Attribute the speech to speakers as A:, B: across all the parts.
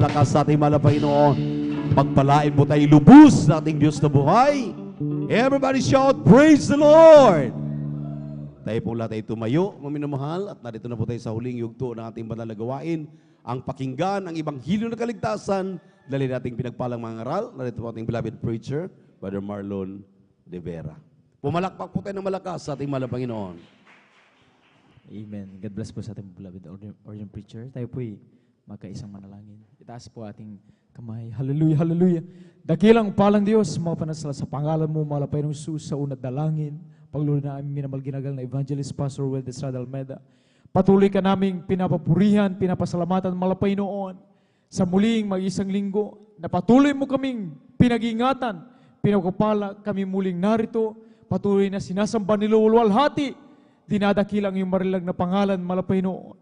A: malakas sa ating mahal na Panginoon. Pagpalain mo tayo lubos sa ating Diyos na buhay. Everybody shout, praise the Lord! Tayo po lahat ay tumayo, mga minamahal, at narito na po tayo sa huling yugto ng ating banal na gawain, ang pakinggan, ang Ibanghilyo ng Kaligtasan, dali nating pinagpalang mga aral. Narito po ating beloved preacher, Brother Marlon De Vera. Pumalakpak po tayo ng malakas sa ating mahal na Panginoon.
B: Amen. God bless po sa ating beloved ordained preacher. Tayo po'y magkaisang manalangin. Itaas po ating kamay. Hallelujah, hallelujah. Dakilang palang Diyos, mga panasala sa pangalan mo, malapay ng Jesus sa unat dalangin. Paglulo na aming minamal ginagal na Evangelist Pastor Will Estrada Almeda. Patuloy ka naming pinapapurihan, pinapasalamatan, malapay noon sa muling mag-isang linggo na patuloy mo kaming pinag-ingatan, pinagkapala kami muling narito, patuloy na sinasamba niluluwalhati, dinadakilang yung marilag na pangalan, malapay noon.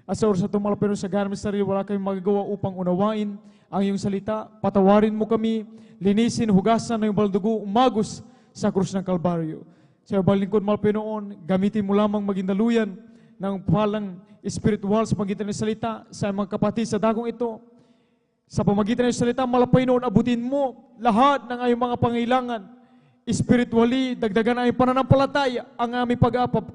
B: At sa oras na ito, malapay noon sa ganang sarili, wala kami magagawa upang unawain ang iyong salita. Patawarin mo kami, linisin, hugasan ng baldugo, umagos sa krus ng Kalbaryo. Sa balingkod, malapay noon, gamitin mo lamang maging daluyan ng palang espiritual sa pamagitan ng salita sa mga kapatid sa dagong ito. Sa pamagitan ng salita, malapay noon, abutin mo lahat ng iyong mga pangailangan. Spiritually, dagdagan ang aming pananampalataya, ang aming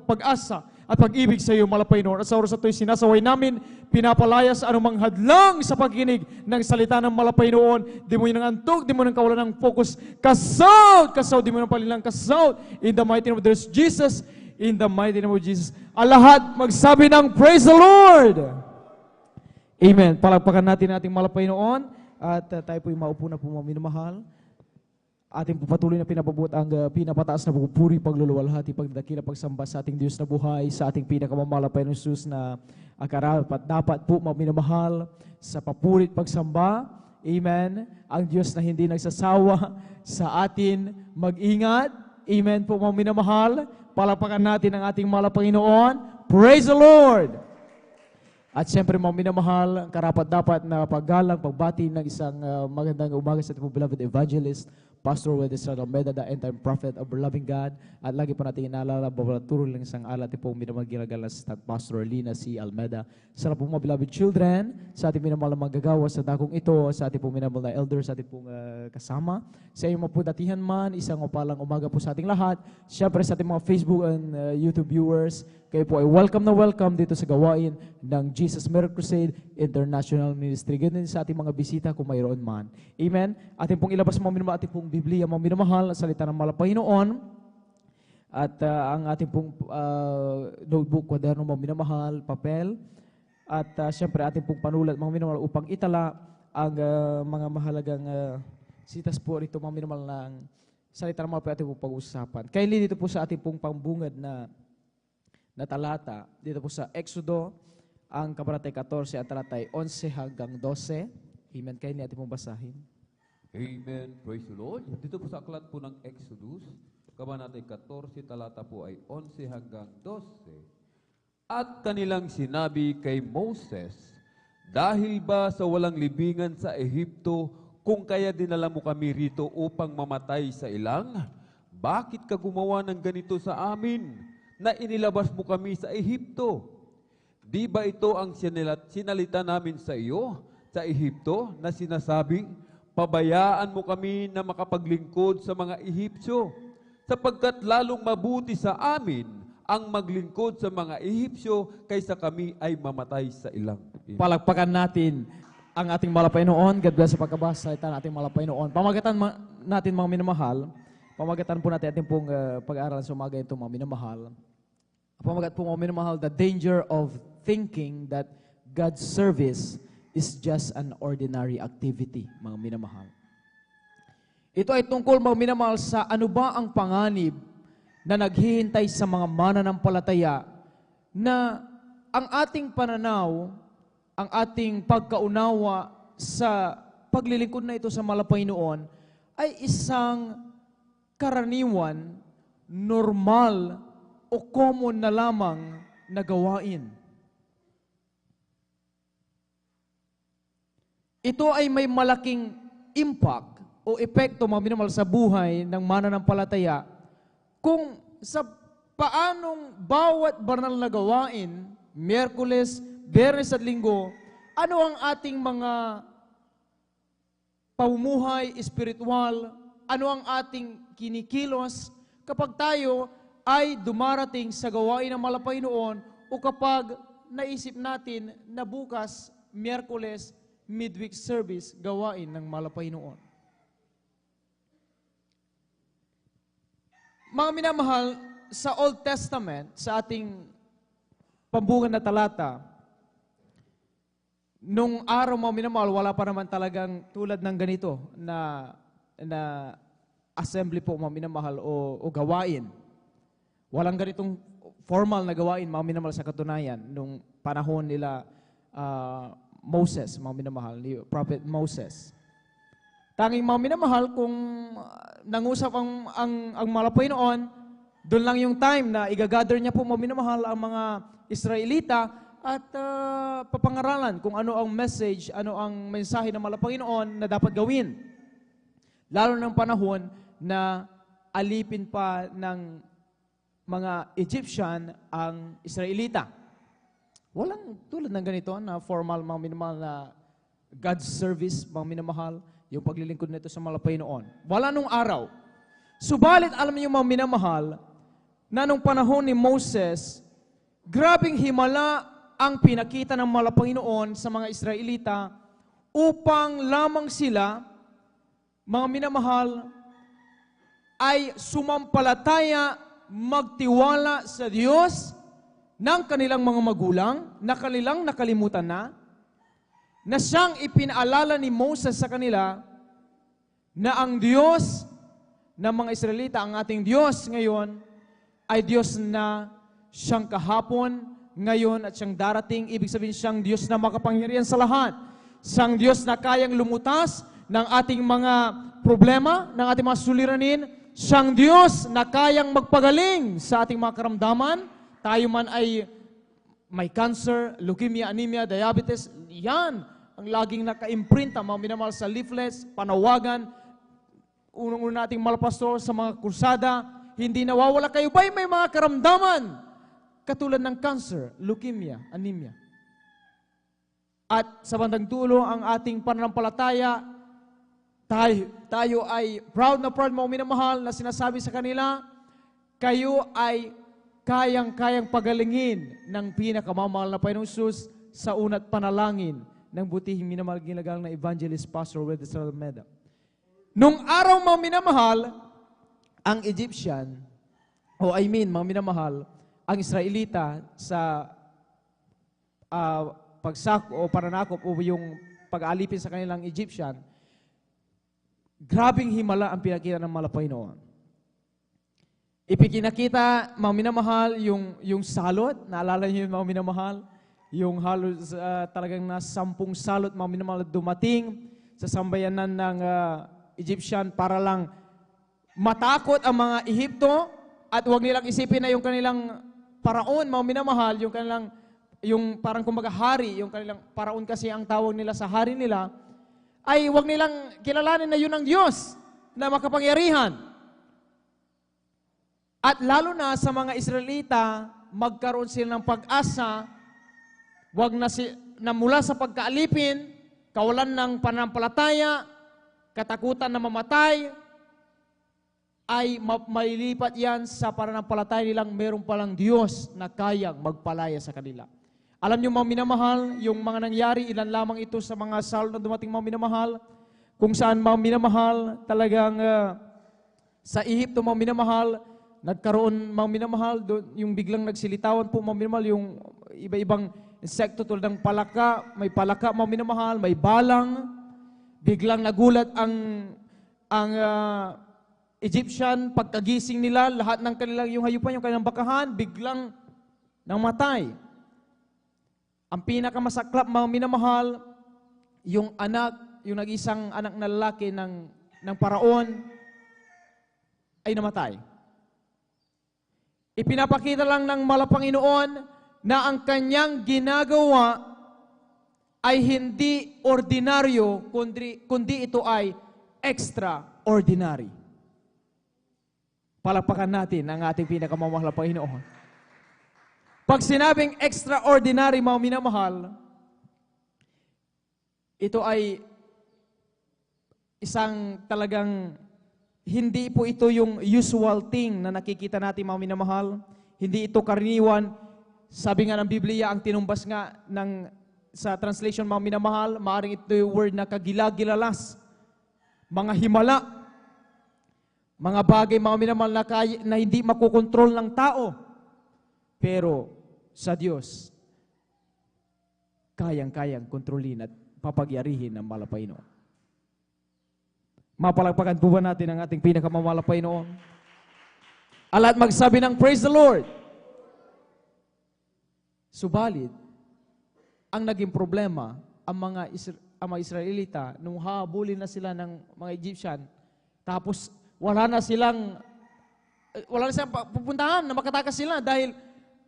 B: pag-asa at pag-ibig sa iyo, malapay noon. At sa oras na ito'y sinasaway namin, pinapalayas anumang hadlang sa pagkinig ng salita ng malapay noon. Di mo yun ng antok, di mo nang kawalan ng focus. Kasaut, di mo nang palilang kasaut. In the mighty name of Jesus, in the mighty name of Jesus. Ang lahat magsabi ng praise the Lord! Amen. Palagpakan natin ating malapay noon at tayo po'y maupo na po, mga minamahal. Ating patuloy na pinapabuot ang pinapataas na pagpupuri, pagluluwalhati, pagdakila, pagsamba sa ating Diyos na buhay, sa ating pinakamamalapay ng Jesus na karapat dapat po minamahal sa papurit pagsamba. Amen. Ang Diyos na hindi nagsasawa sa atin mag-ingat. Amen po, mga minamahal. Palapakan natin ang ating mahal na Panginoon. Praise the Lord! At siyempre, mga minamahal, karapat dapat na paggalang, pagbati ng isang magandang umaga sa ating beloved evangelist, Pastor Will Estrada Almeda, the end-time prophet of our loving God. At lagi pa natin inaalala, babalaturo lang isang alat pong minamahal ginagalas sa Pastor Lina C. Almeda. Sa pong mga beloved children, sa ating minamahal na magagawa sa dakong ito, sa ating pong minamahal na elders, sa ating pong kasama. Sa iyong mapudatihan man, isang mapalang umaga po sa ating lahat. Siyempre sa ating mga Facebook and YouTube viewers, kayo po ay welcome na welcome dito sa gawain ng Jesus Miracle Crusade International Ministry. Ganun sa ating mga bisita kung mayroon man. Amen. Ating pong ilabas mga minamahal, ating pong Biblia, mga minamahal, salita ng malapay noon. At ang ating pong notebook, kwaderno, mga minamahal, papel. At siyempre ating pong panulat, mga minamahal, upang itala ang mga mahalagang sitas po rito, mga minamahal, ng salita ng malapay ating pong pag-usapan. Kaya dito po sa ating pong pambungad na talata, dito po sa Exodo, ang kabanatay 14 at talatay 11 hanggang 12. Amen. Kaya ating pong basahin.
C: Amen. Praise the Lord. Dito po sa aklat po ng Exodus, kabanatay 14, talata po ay 11 hanggang 12. At kanilang sinabi kay Moses, dahil ba sa walang libingan sa Ehipto, kung kaya dinala mo kami rito upang mamatay sa ilang? Bakit ka gumawa ng ganito sa amin, na inilabas mo kami sa Ehipto? Di ba ito ang sinalita namin sa iyo, sa Ehipto, na sinasabing, pabayaan mo kami na makapaglingkod sa mga Ehipsyo, sapagkat lalong mabuti sa amin ang maglingkod sa mga Ehipsyo kaysa kami ay mamatay sa ilang.
B: Palagpakan natin ang ating malapay noon. God bless sa pagkabasa ng ating malapay noon. Pamagatan natin, mga minamahal, pamagatan po natin ating pong pag-aaral sa umaga ito, mga minamahal. Pamagat po, mga minamahal, the danger of thinking that God's service is just an ordinary activity, mga minamahal. Ito ay tungkol, mga minamahal, sa ano ba ang panganib na naghihintay sa mga mananampalataya na ang ating pananaw, ang ating pagkaunawa sa paglilingkod na ito sa malapay noon ay isang karaniwan, normal, o common na lamang na gawain. Ito ay may malaking impact o epekto, mga minamahal, sa buhay ng mananampalataya kung sa paanong bawat banal na gawain, Miyerkules, Biyernes at Linggo, ano ang ating mga pamumuhay espiritual, ano ang ating kinikilos kapag tayo ay dumarating sa gawain ng Malapaynoon o kapag naisip natin na bukas, Miyerkules, midweek service, gawain ng Malapaynoon. Mga minamahal, sa Old Testament, sa ating pambungan na talata, nung araw mga minamahal, wala pa naman talagang tulad ng ganito na assembly po mga minamahal o gawain. Walang ganitong formal na gawain mga minamahal sa katunayan nung panahon nila Moses, mga minamahal, ni Prophet Moses. Tanging mga minamahal, kung nangusap ang Malapaynoon, doon lang yung time na igagather niya po mga minamahal ang mga Israelita at papangaralan kung ano ang message, ano ang mensahe ng Malapaynoon na dapat gawin. Lalo ng panahon na alipin pa ng mga Egyptian ang Israelita. Walang tulad ng ganito na formal mga minamahal na God's service, mga minamahal, yung paglilingkod nito sa Malapaynoon. Wala nung araw. Subalit, alam niyo mga minamahal, na nung panahon ni Moses, grabing himala ang pinakita ng Malapaynoon sa mga Israelita upang lamang sila, mga minamahal, ay sumampalataya, magtiwala sa Diyos ng kanilang mga magulang na kanilang nakalimutan na siyang ipinaalala ni Moses sa kanila na ang Diyos ng mga Israelita, ang ating Diyos ngayon, ay Diyos na siyang kahapon, ngayon at siyang darating. Ibig sabihin siyang Diyos na makapangyarihan sa lahat. Siyang Diyos na kayang lumutas ng ating mga problema, ng ating mga suliranin. Siyang Diyos na kayang magpagaling sa ating mga karamdaman. Tayo man ay may cancer, leukemia, anemia, diabetes. Yan ang laging naka-imprinta, mga minamahal, sa leaflets, panawagan. Unang-una nating malapastor sa mga kursada, hindi nawawala kayo ba'y may mga karamdaman katulad ng cancer, leukemia, anemia. At sa bandang dulo, ang ating pananampalataya, tayo ay proud na mga minamahal na sinasabi sa kanila, kayo ay kayang-kayang pagalingin ng pinakamamahal na Panginoong Hesus sa unat panalangin ng butihing minamahal ginagalang na Evangelist Pastor Weddes Almeda. Nung araw mga minamahal, ang Egyptian, mga minamahal, ang Israelita sa pagsako o pananakop o yung pag-aalipin sa kanilang Egyptian, grabing himala ang pinakita ng Malapaynoon. Ipinakita, mga minamahal, yung salot, naalala niyo yung mga minamahal, yung halos talagang na 10 salot, mga minamahal, dumating sa sambayanan ng Egyptian para lang matakot ang mga Ehipto at huwag nilang isipin na yung kanilang paraon, mga minamahal, yung parang kumbaga hari, yung kanilang paraon kasi ang tawag nila sa hari nila, ay huwag nilang kilalanin na yun ang Diyos na makapangyarihan. At lalo na sa mga Israelita, magkaroon sila ng pag-asa, huwag na mula sa pagkaalipin, kawalan ng pananampalataya, katakutan na mamatay, ay mailipat yan sa pananampalataya nilang meron palang Diyos na kayang magpalaya sa kanila. Alam niyo mga minamahal, yung mga nangyari, ilan lamang ito sa mga salot na dumating mga minamahal, kung saan mga minamahal, talagang sa Ehipto mga minamahal, nagkaroon mga minamahal, yung biglang nagsilitawan po mga minamahal, yung iba-ibang insekto tulad ng palaka, may palaka mga minamahal, may balang, biglang nagulat ang Egyptian, pagkagising nila, lahat ng kanilang yung hayupan, yung kanilang bakahan, biglang namatay. Ang pinakamasaklap, mga minamahal, yung anak, yung nag-isang anak na lalaki ng paraon, ay namatay. Ipinapakita lang ng Malapanginoon na ang kanyang ginagawa ay hindi ordinaryo, kundi ito ay extraordinary. Palakpakan natin ang ating pinakamamahal na Panginoon. Pag sinabing extraordinary, mga minamahal, ito ay isang talagang hindi po ito yung usual thing na nakikita natin mga minamahal. Hindi ito karaniwan. Sabi nga ng Biblia, ang tinumbas nga sa translation mga minamahal, maaaring ito yung word na kagilagilalas. Mga himala. Mga bagay mga minamahal na hindi makokontrol ng tao. Pero sa Diyos, kayang-kayang kontrolin at papagyarihin ng malapay noon. Mapalagpakan po ba natin ang ating pinakamamalapay noon? Alat magsabi ng praise the Lord. Subalit, ang naging problema, ang mga Israelita, nung habulin na sila ng mga Egyptian, tapos wala na silang pupuntahan na makatakas sila dahil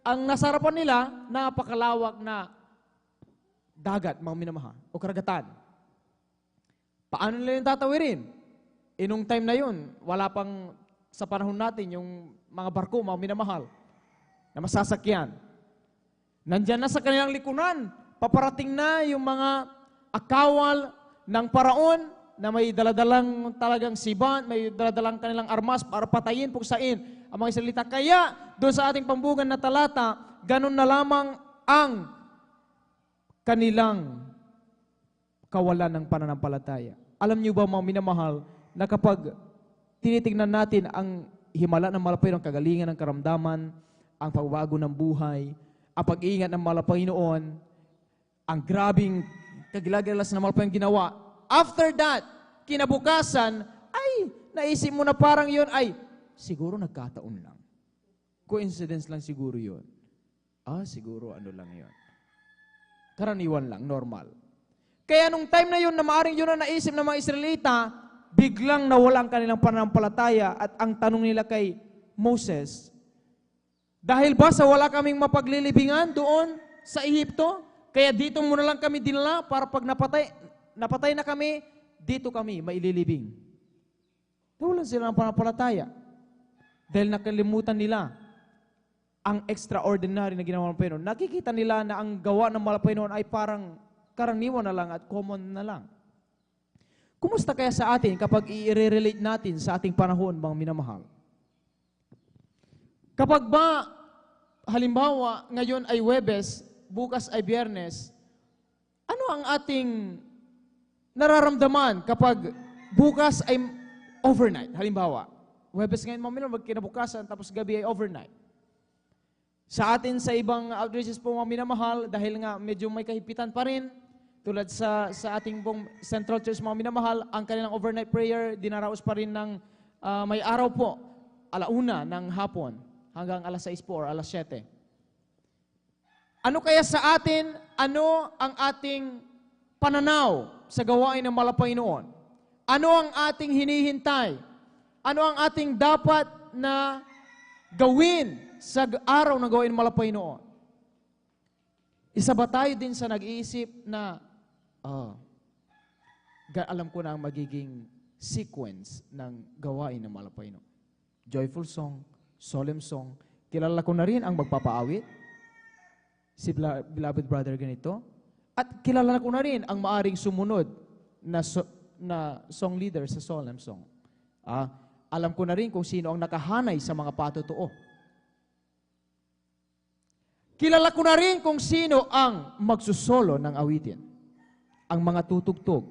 B: ang nasarapan nila, napakalawak na dagat, mga minamahal, o karagatan. Paano nila yung tatawirin? Nung time na yun, wala pang sa panahon natin yung mga barko, mga minamahal, na masasakyan. Nandyan na sa kanilang likuran, paparating na yung mga akawal ng paraon na may daladalang talagang siban, may daladalang kanilang armas para patayin, puksain ang mga Israelita. Kaya, doon sa ating pambugan na talata, ganun na lamang ang kanilang kawalan ng pananampalataya. Alam niyo ba mga minamahal, na kapag tinitingnan natin ang himala ng malapay ng kagalingan ng karamdaman, ang pagbabago ng buhay, ang pag-iingat ng malapay noon, ang grabing kagilagilas na malapay ang ginawa, after that, kinabukasan, ay, naisip mo na parang yun, ay, siguro nagkataon lang. Coincidence lang siguro yun. Siguro ano lang yun. Karaniwan lang, normal. Kaya nung time na yun, na maaring yun na naisip ng mga Israelita, biglang nawalan kanilang pananampalataya at ang tanong nila kay Moses, dahil ba sa wala kaming mapaglilibingan doon sa Ehipto, kaya dito muna lang kami dinala para pag napatay na kami, dito kami maililibing. Nawalan sila ng pananampalataya dahil nakalimutan nila ang extraordinary na ginawa ng Panginoon. Nakikita nila na ang gawa ng malapay noon ay parang karaniwan na lang at common na lang. Kumusta kaya sa atin kapag i-relate natin sa ating panahon, mga minamahal? Kapag ba, halimbawa, ngayon ay Huwebes, bukas ay Biyernes, ano ang ating nararamdaman kapag bukas ay overnight? Halimbawa, Huwebes ngayon, mga minamahal, magkinabukasan, tapos gabi ay overnight. Sa atin, sa ibang outreaches po mga minamahal, dahil nga medyo may kahipitan pa rin, tulad sa ating pong Central Church mga minamahal, ang kanilang overnight prayer, dinaraos pa rin ng may araw po, 1:00 ng hapon, hanggang 6:00 po or 7:00. Ano kaya sa atin, ano ang ating pananaw sa gawain ng malapay noon? Ano ang ating hinihintay? Ano ang ating dapat na gawin sa araw na gawin malapay noon? Isa ba tayo din sa nag-iisip na alam ko na ang magiging sequence ng gawain ng malapay noon? Joyful song, solemn song, kilala ko na rin ang magpapaawit, si beloved brother ganito, at kilala ko na rin ang maaring sumunod na song leader sa solemn song. Alam ko na rin kung sino ang nakahanay sa mga patotoo. Kilala ko na rin kung sino ang magsusolo ng awitin. Ang mga tutugtog,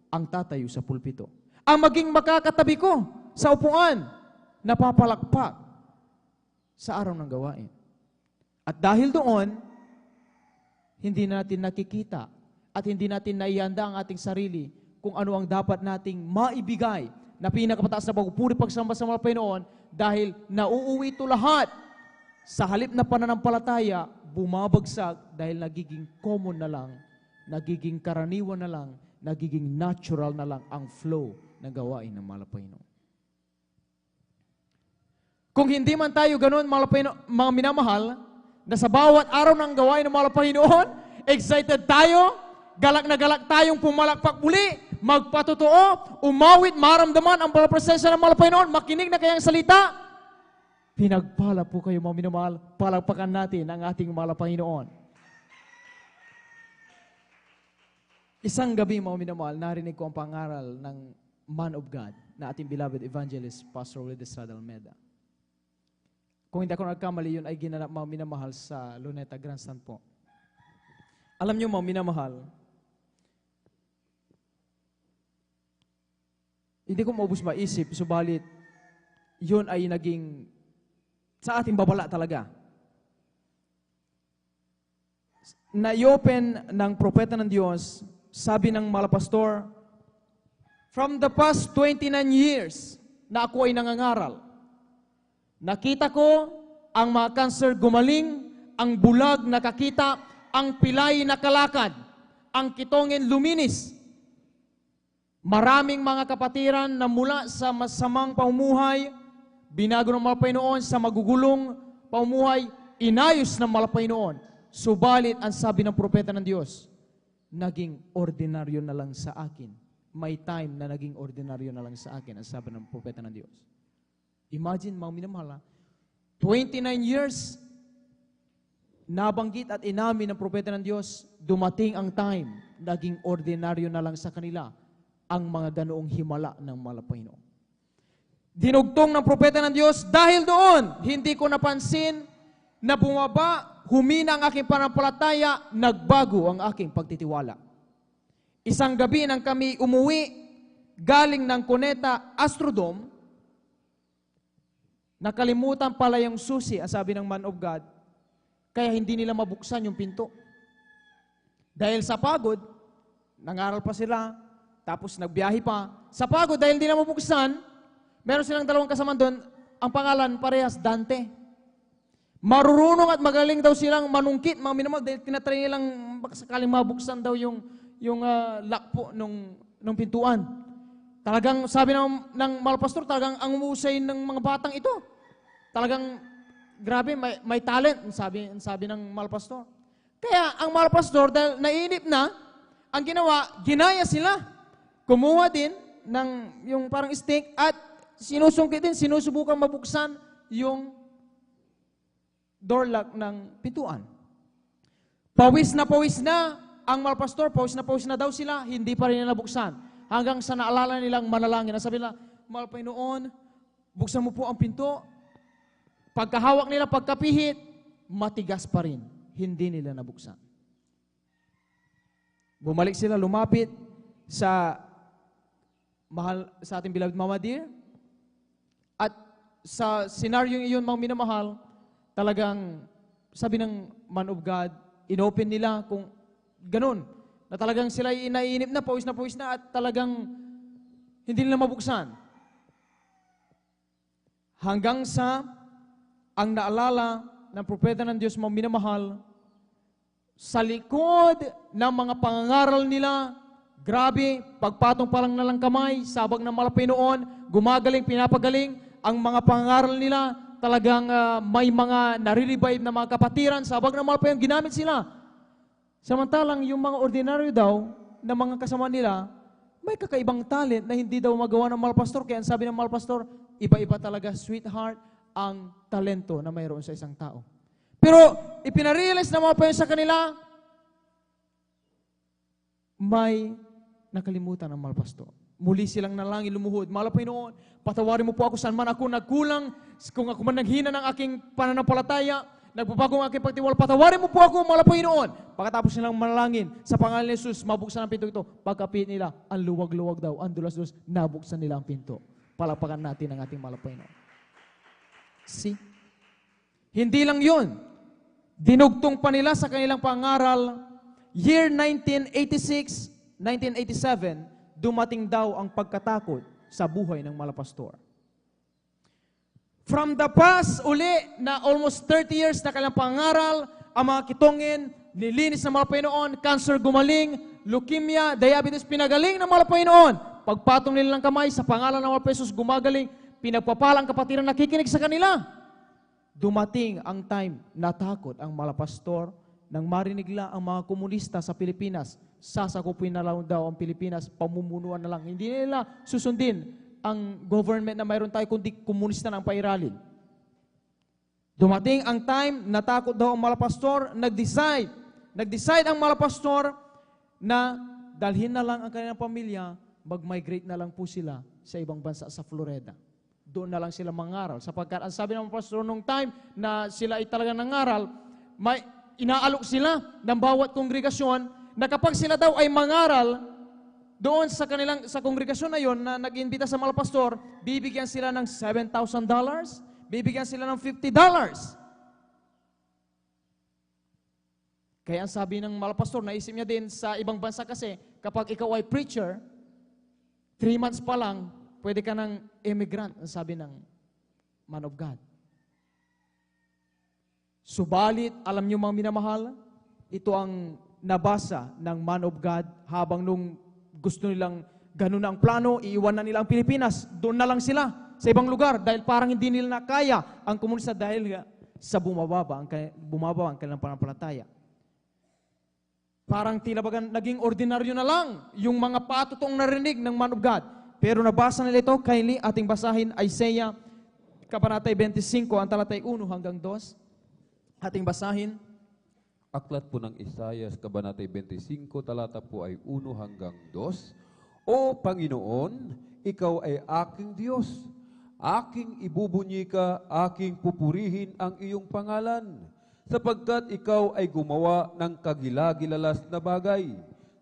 B: ang tatayo sa pulpito. Ang maging makakatabi ko sa upuan, napapalakpak sa araw ng gawain. At dahil doon, hindi natin nakikita at hindi natin naihanda ang ating sarili kung ano ang dapat nating maibigay na pinakapataas na pagpupuri pagsamba sa mga Panginoon dahil nauuwi ito lahat sa halip na pananampalataya, bumabagsak dahil nagiging common na lang, nagiging karaniwan na lang, nagiging natural na lang ang flow ng gawain ng Panginoon. Kung hindi man tayo ganun, mga minamahal, na sa bawat araw ng gawain ng Panginoon, excited tayo, galak na galak tayong pumalakpak muli, magpatotoo, umawit, maramdaman ang presensya ng Panginoon, makinig na kayang salita. Pinagpala po kayo mga minamahal, palakpakan natin ang ating Panginoon. Isang gabi mga minamahal, narinig ko ang pangaral ng man of God na ating beloved evangelist, Pastor Willie Estrada Almeda. Kung hindi ako nagkamali, yun ay ginanap mga minamahal sa Luneta Grandstand po. Alam niyo mga minamahal, hindi ko maubos maisip, subalit yun ay naging sa ating babala talaga. Na-open ng propeta ng Diyos, sabi ng malapastor, from the past 29 years na ako ay nangangaral, nakita ko ang mga cancer gumaling, ang bulag nakakita, ang pilay nakalakad, ang kitongin luminis. Maraming mga kapatiran na mula sa masamang pamumuhay, binago ng mga Panginoon sa magugulong pamumuhay, inayos ng mga Panginoon. Subalit, ang sabi ng propeta ng Diyos, naging ordinaryo na lang sa akin. May time na naging ordinaryo na lang sa akin, ang sabi ng propeta ng Diyos. Imagine, mga minamahal, 29 years, nabanggit at inamin ng propeta ng Diyos, dumating ang time, naging ordinaryo na lang sa kanila ang mga ganoong himala ng mga Panginoon. Dinugtong ng propeta ng Diyos, dahil doon, hindi ko napansin na bumaba, humina ang aking panampalataya, nagbago ang aking pagtitiwala. Isang gabi nang kami umuwi, galing ng Cuneta Astrodome, nakalimutan pala yung susi, ang sabi ng man of God, kaya hindi nila mabuksan yung pinto. Dahil sa pagod, nangaral pa sila, tapos nagbiyahe pa. Sa pagod, dahil hindi na mabuksan, meron silang dalawang kasama doon, ang pangalan parehas Dante. Marurunong at magaling daw silang manungkit, mga minamahal, dahil tinatry nilang sakaling mabuksan daw yung lock po nung pintuan. Talagang sabi ng malapastor, talagang ang umusay ng mga batang ito. Talagang grabe, may talent, sabi ng malapastor. Kaya ang malapastor, dahil naiinip na, ang ginawa, ginaya sila. Kumuha din ng yung parang stick at sinusungkit din, sinusubukan mabuksan yung door lock ng pintuan. Pawis na ang malapastor, pawis na daw sila, hindi pa rin nabuksan. Hanggang sa naalala nilang manalangin. Sabi nila, Mahal Panginoon, buksan mo po ang pinto. Pagkahawak nila, pagkapihit, matigas pa rin. Hindi nila nabuksan. Bumalik sila, lumapit sa ating beloved Mama Dear. At sa senaryong iyon, mga minamahal, talagang sabi ng man of God, inopen nila kung ganun, na talagang sila naiinip na, pawis na, at talagang hindi nila mabuksan. Hanggang sa ang naalala ng propeta ng Diyos, mga minamahal, sa likod ng mga pangangaral nila, grabe, pagpatong pa lang na lang kamay, sabag ng mga Panginoon, gumagaling, pinapagaling, ang mga pangangaral nila, talagang may mga nare-revive na mga kapatiran, sabag ng mga Panginoon, ginamit sila. Samantalang yung mga ordinaryo daw, na mga kasama nila, may kakaibang talent na hindi daw magawa ng malapastor. Kaya sabi ng malapastor, iba-iba talaga, sweetheart, ang talento na mayroon sa isang tao. Pero ipinarealize na mga Panginoon sa kanila, may nakalimutan ng malapastor. Muli silang nalangin, lumuhod, Mahal Panginoon, patawarin mo po ako saan man ako nagkulang, kung ako man naghina ng aking pananampalataya, nagbabago ang aking pagtiwala, patawarin mo po ako, Mahal Panginoon. Pagkatapos nilang manalangin, sa pangalan ni Jesus, mabuksan ang pinto ito. Pagkapit nila, ang luwag-luwag daw, ang dulas-dulas, nabuksan nila ang pinto. Palakpakan natin ang ating Mahal Panginoon. See? Hindi lang yun. Dinugtong pa nila sa kanilang pangaral, year 1986, 1987, dumating daw ang pagkatakot sa buhay ng malapastor. From the past, uli, na almost 30 years na kanilang pangaral, ang mga kitongin, nilinis ng mga Panginoon, cancer gumaling, leukemia, diabetes, pinagaling ng mga Panginoon. Pagpatong nila ng kamay, sa pangalan ng mga Pesos, gumagaling, pinagpapalang kapatiran, nakikinig sa kanila. Dumating ang time, natakot ang malapastor, nang marinig lang ang mga komunista sa Pilipinas, sasakupin na lang daw ang Pilipinas, pamumunuan na lang. Hindi nila susundin ang government na mayroon tayo, kundi komunista na ang pairalin. Dumating ang time, natakot daw ang malapastor, nag-decide ang malapastor na dalhin na lang ang kanilang pamilya, mag-migrate na lang po sila sa ibang bansa sa Florida. Doon na lang sila mangaral. Sapagkat ang sabi ng pastor nung time na sila ay talaga nangaral, may inaalok sila ng bawat kongregasyon na kapag sila daw ay mangaral, doon sa kongregasyon na yon na nag-imbita sa mga pastor, bibigyan sila ng $7,000, bibigyan sila ng $50. Kaya ang sabi ng mga pastor, naisip niya din sa ibang bansa kasi, kapag ikaw ay preacher, 3 months pa lang, pwede ka ng immigrant, ang sabi ng man of God. Subalit, alam niyo mga minamahal, ito ang nabasa ng man of God habang nung gusto nilang ganun ang plano, iiwan na nila ang Pilipinas, doon na lang sila sa ibang lugar dahil parang hindi nila kaya ang komunidad dahil sa bumababa ang kanilang pananampalataya. Parang tinabagan, naging ordinaryo na lang yung mga patutong narinig ng man of God. Pero nabasa nila ito, kindly ating basahin Isaiah, Kabanatay 25, ang talatay 1 hanggang 2. Ating basahin.
C: Aklat po ng Isaiah, Kabanatay 25, talata po ay 1 hanggang 2. O Panginoon, Ikaw ay aking Diyos. Aking ibubunyi ka, aking pupurihin ang iyong pangalan. Sapagkat ikaw ay gumawa ng kagilagilalas na bagay.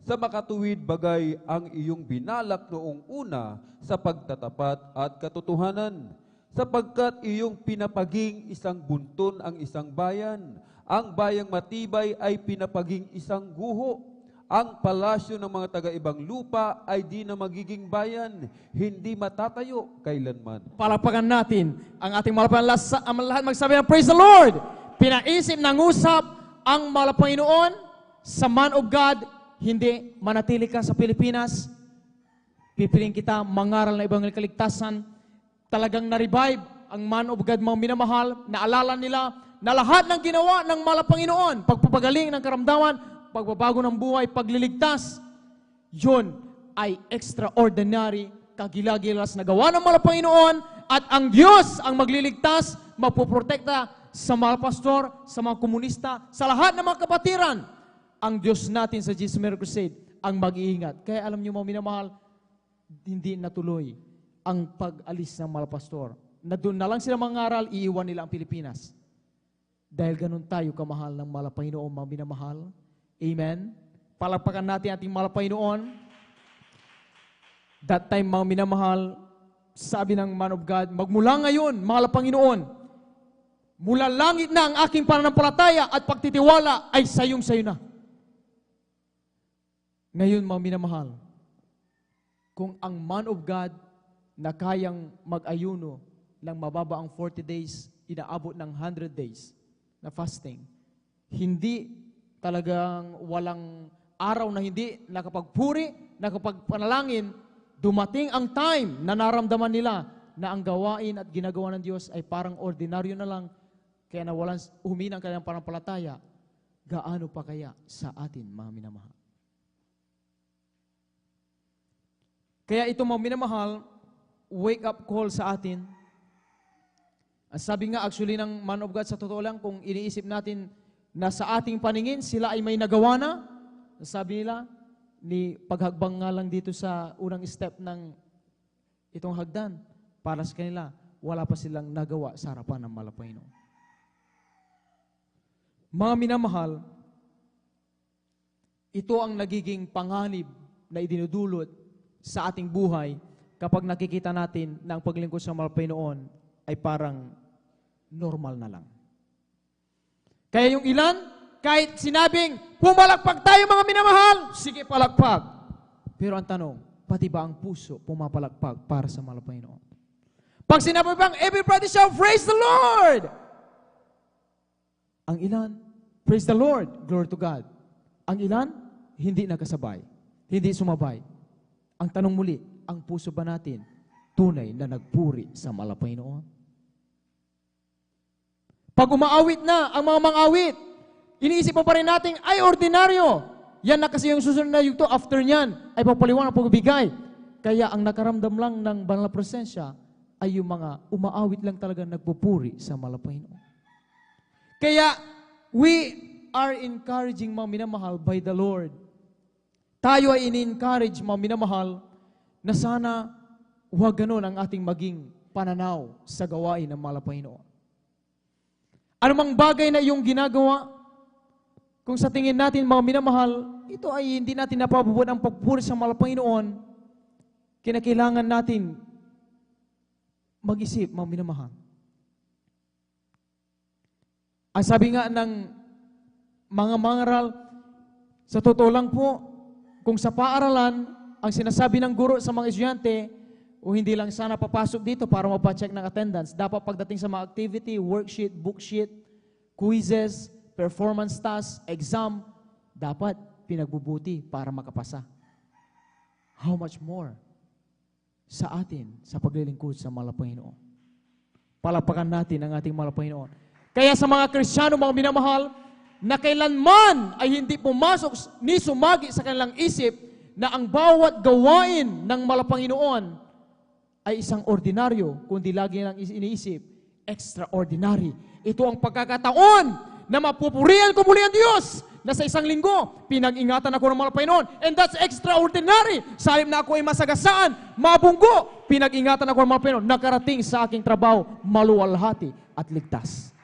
C: Sa makatuwid bagay ang iyong binalak noong una sa pagtatapat at katotohanan. Sapagkat iyong pinapaging isang bunton ang isang bayan. Ang bayang matibay ay pinapaging isang guho. Ang palasyo ng mga taga-ibang lupa ay di na magiging bayan, hindi matatayo kailanman.
B: Palapagan natin ang ating malapagan. Ang lahat magsabi ng praise the Lord. Pinaisip ng usap ang Panginoon sa man of God, hindi manatili ka sa Pilipinas, pipiling kita mangaral na ibang kaligtasan, talagang na-revive ang man of God mga minamahal, naalala nila na lahat ng ginawa ng Panginoon, pagpapagaling ng karamdaman, pagbabago ng buhay, pagliligtas, yun ay extraordinary, kagilagilas na gawa ng Panginoon at ang Diyos ang magliligtas, magpuprotekta sa mga pastor, sa mga komunista, sa lahat ng mga kapatiran. Ang Diyos natin sa Jesus Miracle Crusade ang mag-iingat. Kaya alam niyo mga minamahal, hindi natuloy ang pag-alis ng mga pastor. Na doon na lang sila mangaral, iiwan nila ang Pilipinas. Dahil ganun tayo kamahal ng mga Panginoon, mga minamahal. Amen? Palagpakan natin ating mga Panginoon. That time, mga minamahal, sabi ng man of God, magmula ngayon, mga Panginoon, mula langit na ang aking pananampalataya at pagtitiwala ay sayong-sayo na. Ngayon, mga minamahal, kung ang man of God na kayang mag-ayuno lang mababa ang 40 days, inaabot ng 100 days na fasting, hindi talagang walang araw na hindi nakapagpuri, nakapagpanalangin, dumating ang time na naramdaman nila na ang gawain at ginagawa ng Diyos ay parang ordinaryo na lang, kaya nawalan, humina ang kanilang pananampalataya, gaano pa kaya sa atin, mga minamahal? Kaya ito, mga minamahal, wake up call sa atin. Ang sabi nga actually ng man of God, sa totoo lang, kung iniisip natin na sa ating paningin, sila ay may nagawa na, sabi nila, ni paghagbang nga lang dito sa unang step ng itong hagdan, para sa kanila, wala pa silang nagawa sa harapan ng Panginoon. Mga minamahal, ito ang nagiging panganib na idinudulot sa ating buhay kapag nakikita natin na ang paglingkod sa Panginoon ay parang normal na lang. Kaya yung ilan, kahit sinabing, pumalakpak tayo mga minamahal, sige palakpak. Pero ang tanong, pati ba ang puso pumapalakpak para sa Panginoon? Pag sinabi bang, everybody shall praise the Lord! Ang ilan, praise the Lord, glory to God. Ang ilan, hindi nakasabay, hindi sumabay. Ang tanong muli, ang puso ba natin tunay na nagpuri sa Panginoon? Pag umaawit na ang mga mangawit, iniisip pa rin natin, ay ordinaryo. Yan na kasi yung susunod na yugto, after nyan, ay papaliwanag ang pagbibigay. Kaya ang nakaramdam lang ng banal na presensya ay yung mga umaawit lang talaga nagpupuri sa Panginoon. Kaya, we are encouraging mga minamahal by the Lord. Tayo ay ini-encourage mga minamahal na sana huwag ganun ang ating maging pananaw sa gawain ng mahal na Panginoon. Anumang bagay na iyong ginagawa, kung sa tingin natin mga minamahal, ito ay hindi natin napabubod ang pagpuri sa mahal na Panginoon, kinakailangan natin mag-isip, mga minamahal. Ang sabi nga ng mga mangaral, sa totoo lang po, kung sa paaralan, ang sinasabi ng guro sa mga estudyante, o hindi lang sana papasok dito para mapacheck ng attendance, dapat pagdating sa mga activity, worksheet, booksheet, quizzes, performance task, exam, dapat pinagbubuti para makapasa. How much more sa atin sa paglilingkod sa mahal na Panginoon? Palapakan natin ang ating mahal na Panginoon. Kaya sa mga Kristiyano, mga minamahal, na kailanman ay hindi pumasok ni sumagi sa kanilang isip na ang bawat gawain ng mahal na Panginoon ay isang ordinaryo, kundi lagi lang iniisip, extraordinary. Ito ang pagkakataon na mapupurihan ko muli ang Diyos na sa isang linggo, pinag-ingatan ako ng mahal na Panginoon. And that's extraordinary. Sa halip na ako ay masagasaan, mabunggo, pinag-ingatan ako ng mahal na Panginoon. Nakarating sa aking trabaho, maluwalhati at ligtas.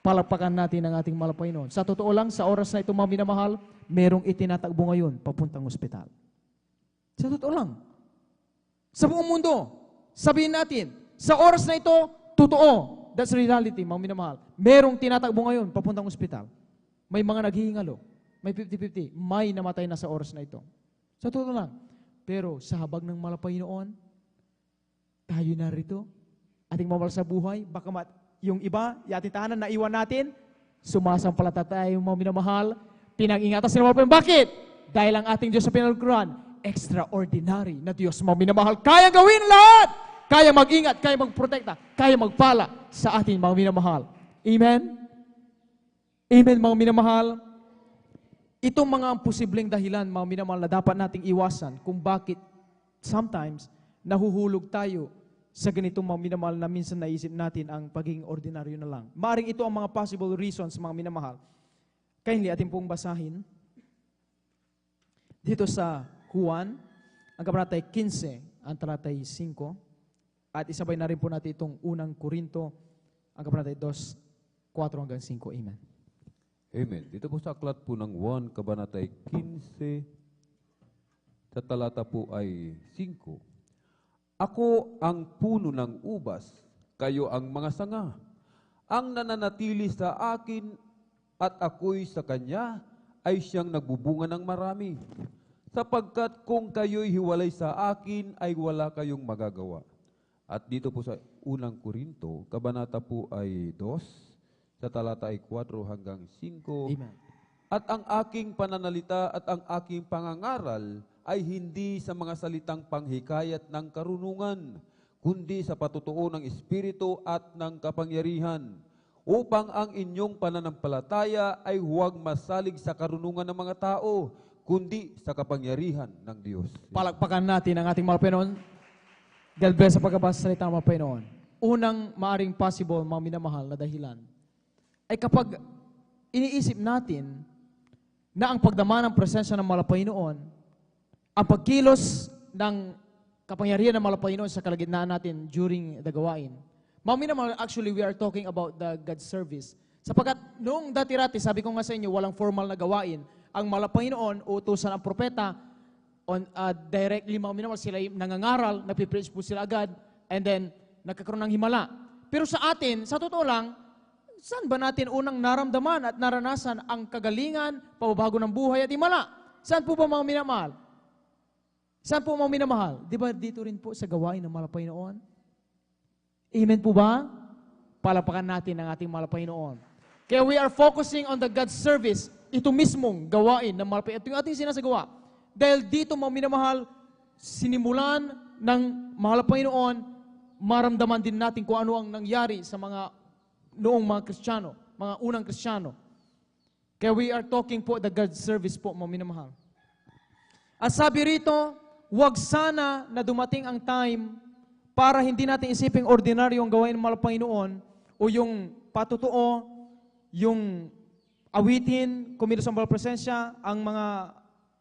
B: Palakpakan natin ang ating mahal na Panginoon. Sa totoo lang, sa oras na ito, mga minamahal, merong itinatagbo ngayon papuntang ospital. Sa totoo lang. Sa buong mundo, sabihin natin, sa oras na ito, totoo. That's reality, mga minamahal. Merong tinatakbo ngayon papuntang ospital. May mga naghihingalo. May 50-50. May namatay na sa oras na ito. Sa totoo lang. Pero sa habag ng mahal na Panginoon, tayo narito, ating mamahal sa buhay, baka yung iba, yung ating tahanan na iwan natin, sumasampalataya tayo, mga minamahal, pinag-ingatan sila mga Panginoon. Bakit? Dahil ang ating Diyos sa pinalugkuran, extraordinary na Diyos, mga minamahal. Kaya gawin lahat! Kaya mag-ingat, kaya magprotekta, kaya magpala sa ating mga minamahal. Amen? Amen, mga minamahal. Itong mga posibleng dahilan, mga minamahal, na dapat nating iwasan kung bakit sometimes nahuhulog tayo sa ganitong mga minamahal na minsan naisip natin ang pagiging ordinaryo na lang. Maaring ito ang mga possible reasons, mga minamahal. Kindly, ating pong basahin. Dito sa Juan, ang kabanatay 15, ang talatay 5, at isabay na rin po natin itong unang Korinto, ang kabanatay 2, 4 hanggang 5. Amen.
C: Amen. Dito po sa aklat po ng 1, kabanatay 15, sa talata po ay 5. Ako ang puno ng ubas, kayo ang mga sanga. Ang nananatili sa akin at ako'y sa kanya ay siyang nagbubunga ng marami. Sapagkat kung kayo'y hiwalay sa akin ay wala kayong magagawa. At dito po sa unang Korinto, kabanata po ay 2, sa talata ay 4 hanggang 5.
B: Amen.
C: At ang aking pananalita at ang aking pangangaral ay hindi sa mga salitang panghikayat ng karunungan, kundi sa patutuo ng Espiritu at ng kapangyarihan, upang ang inyong pananampalataya ay huwag masalig sa karunungan ng mga tao, kundi sa kapangyarihan ng Diyos.
B: Palakpakan natin ang ating mahal na Panginoon. God bless sa pagkabasa sa salita ng mga Panginoon. Unang maaring possible, mga minamahal na dahilan, ay kapag iniisip natin na ang pagdama ng presensya ng mahal na Panginoon, ang pagkilos ng kapangyarihan ng mahal na Panginoon sa kalagitnaan natin during the gawain. Mga minamahal, actually, we are talking about the God service. Sapagkat noong dati-rati, sabi ko nga sa inyo, walang formal na gawain. Ang mahal na Panginoon, utusan ang propeta, directly, mga minamahal, sila nangangaral, napipreach po sila agad, and then nagkakaroon ng himala. Pero sa atin, sa totoo lang, saan ba natin unang naramdaman at naranasan ang kagalingan, pababago ng buhay at himala? Saan po ba, mga minamahal? Saan po, mga minamahal? Di ba dito rin po sa gawain ng mahal na Panginoon? Amen po ba? Palapakan natin ang ating mahal na Panginoon. Kaya we are focusing on the God's service, ito mismong gawain ng mahal na Panginoon. Ito yung ating sinasagawa. Dahil dito, mga minamahal, sinimulan ng mahal na Panginoon, maramdaman din natin kung ano ang nangyari sa mga noong mga Kristiyano, mga unang Kristiyano. Kaya we are talking po the God's service po, mga minamahal. At sabi rito, huwag sana na dumating ang time para hindi natin isiping ordinaryong gawain ng mahal na Panginoon o yung patutuo, yung awitin, kumilos ang mahal na presensya, ang mga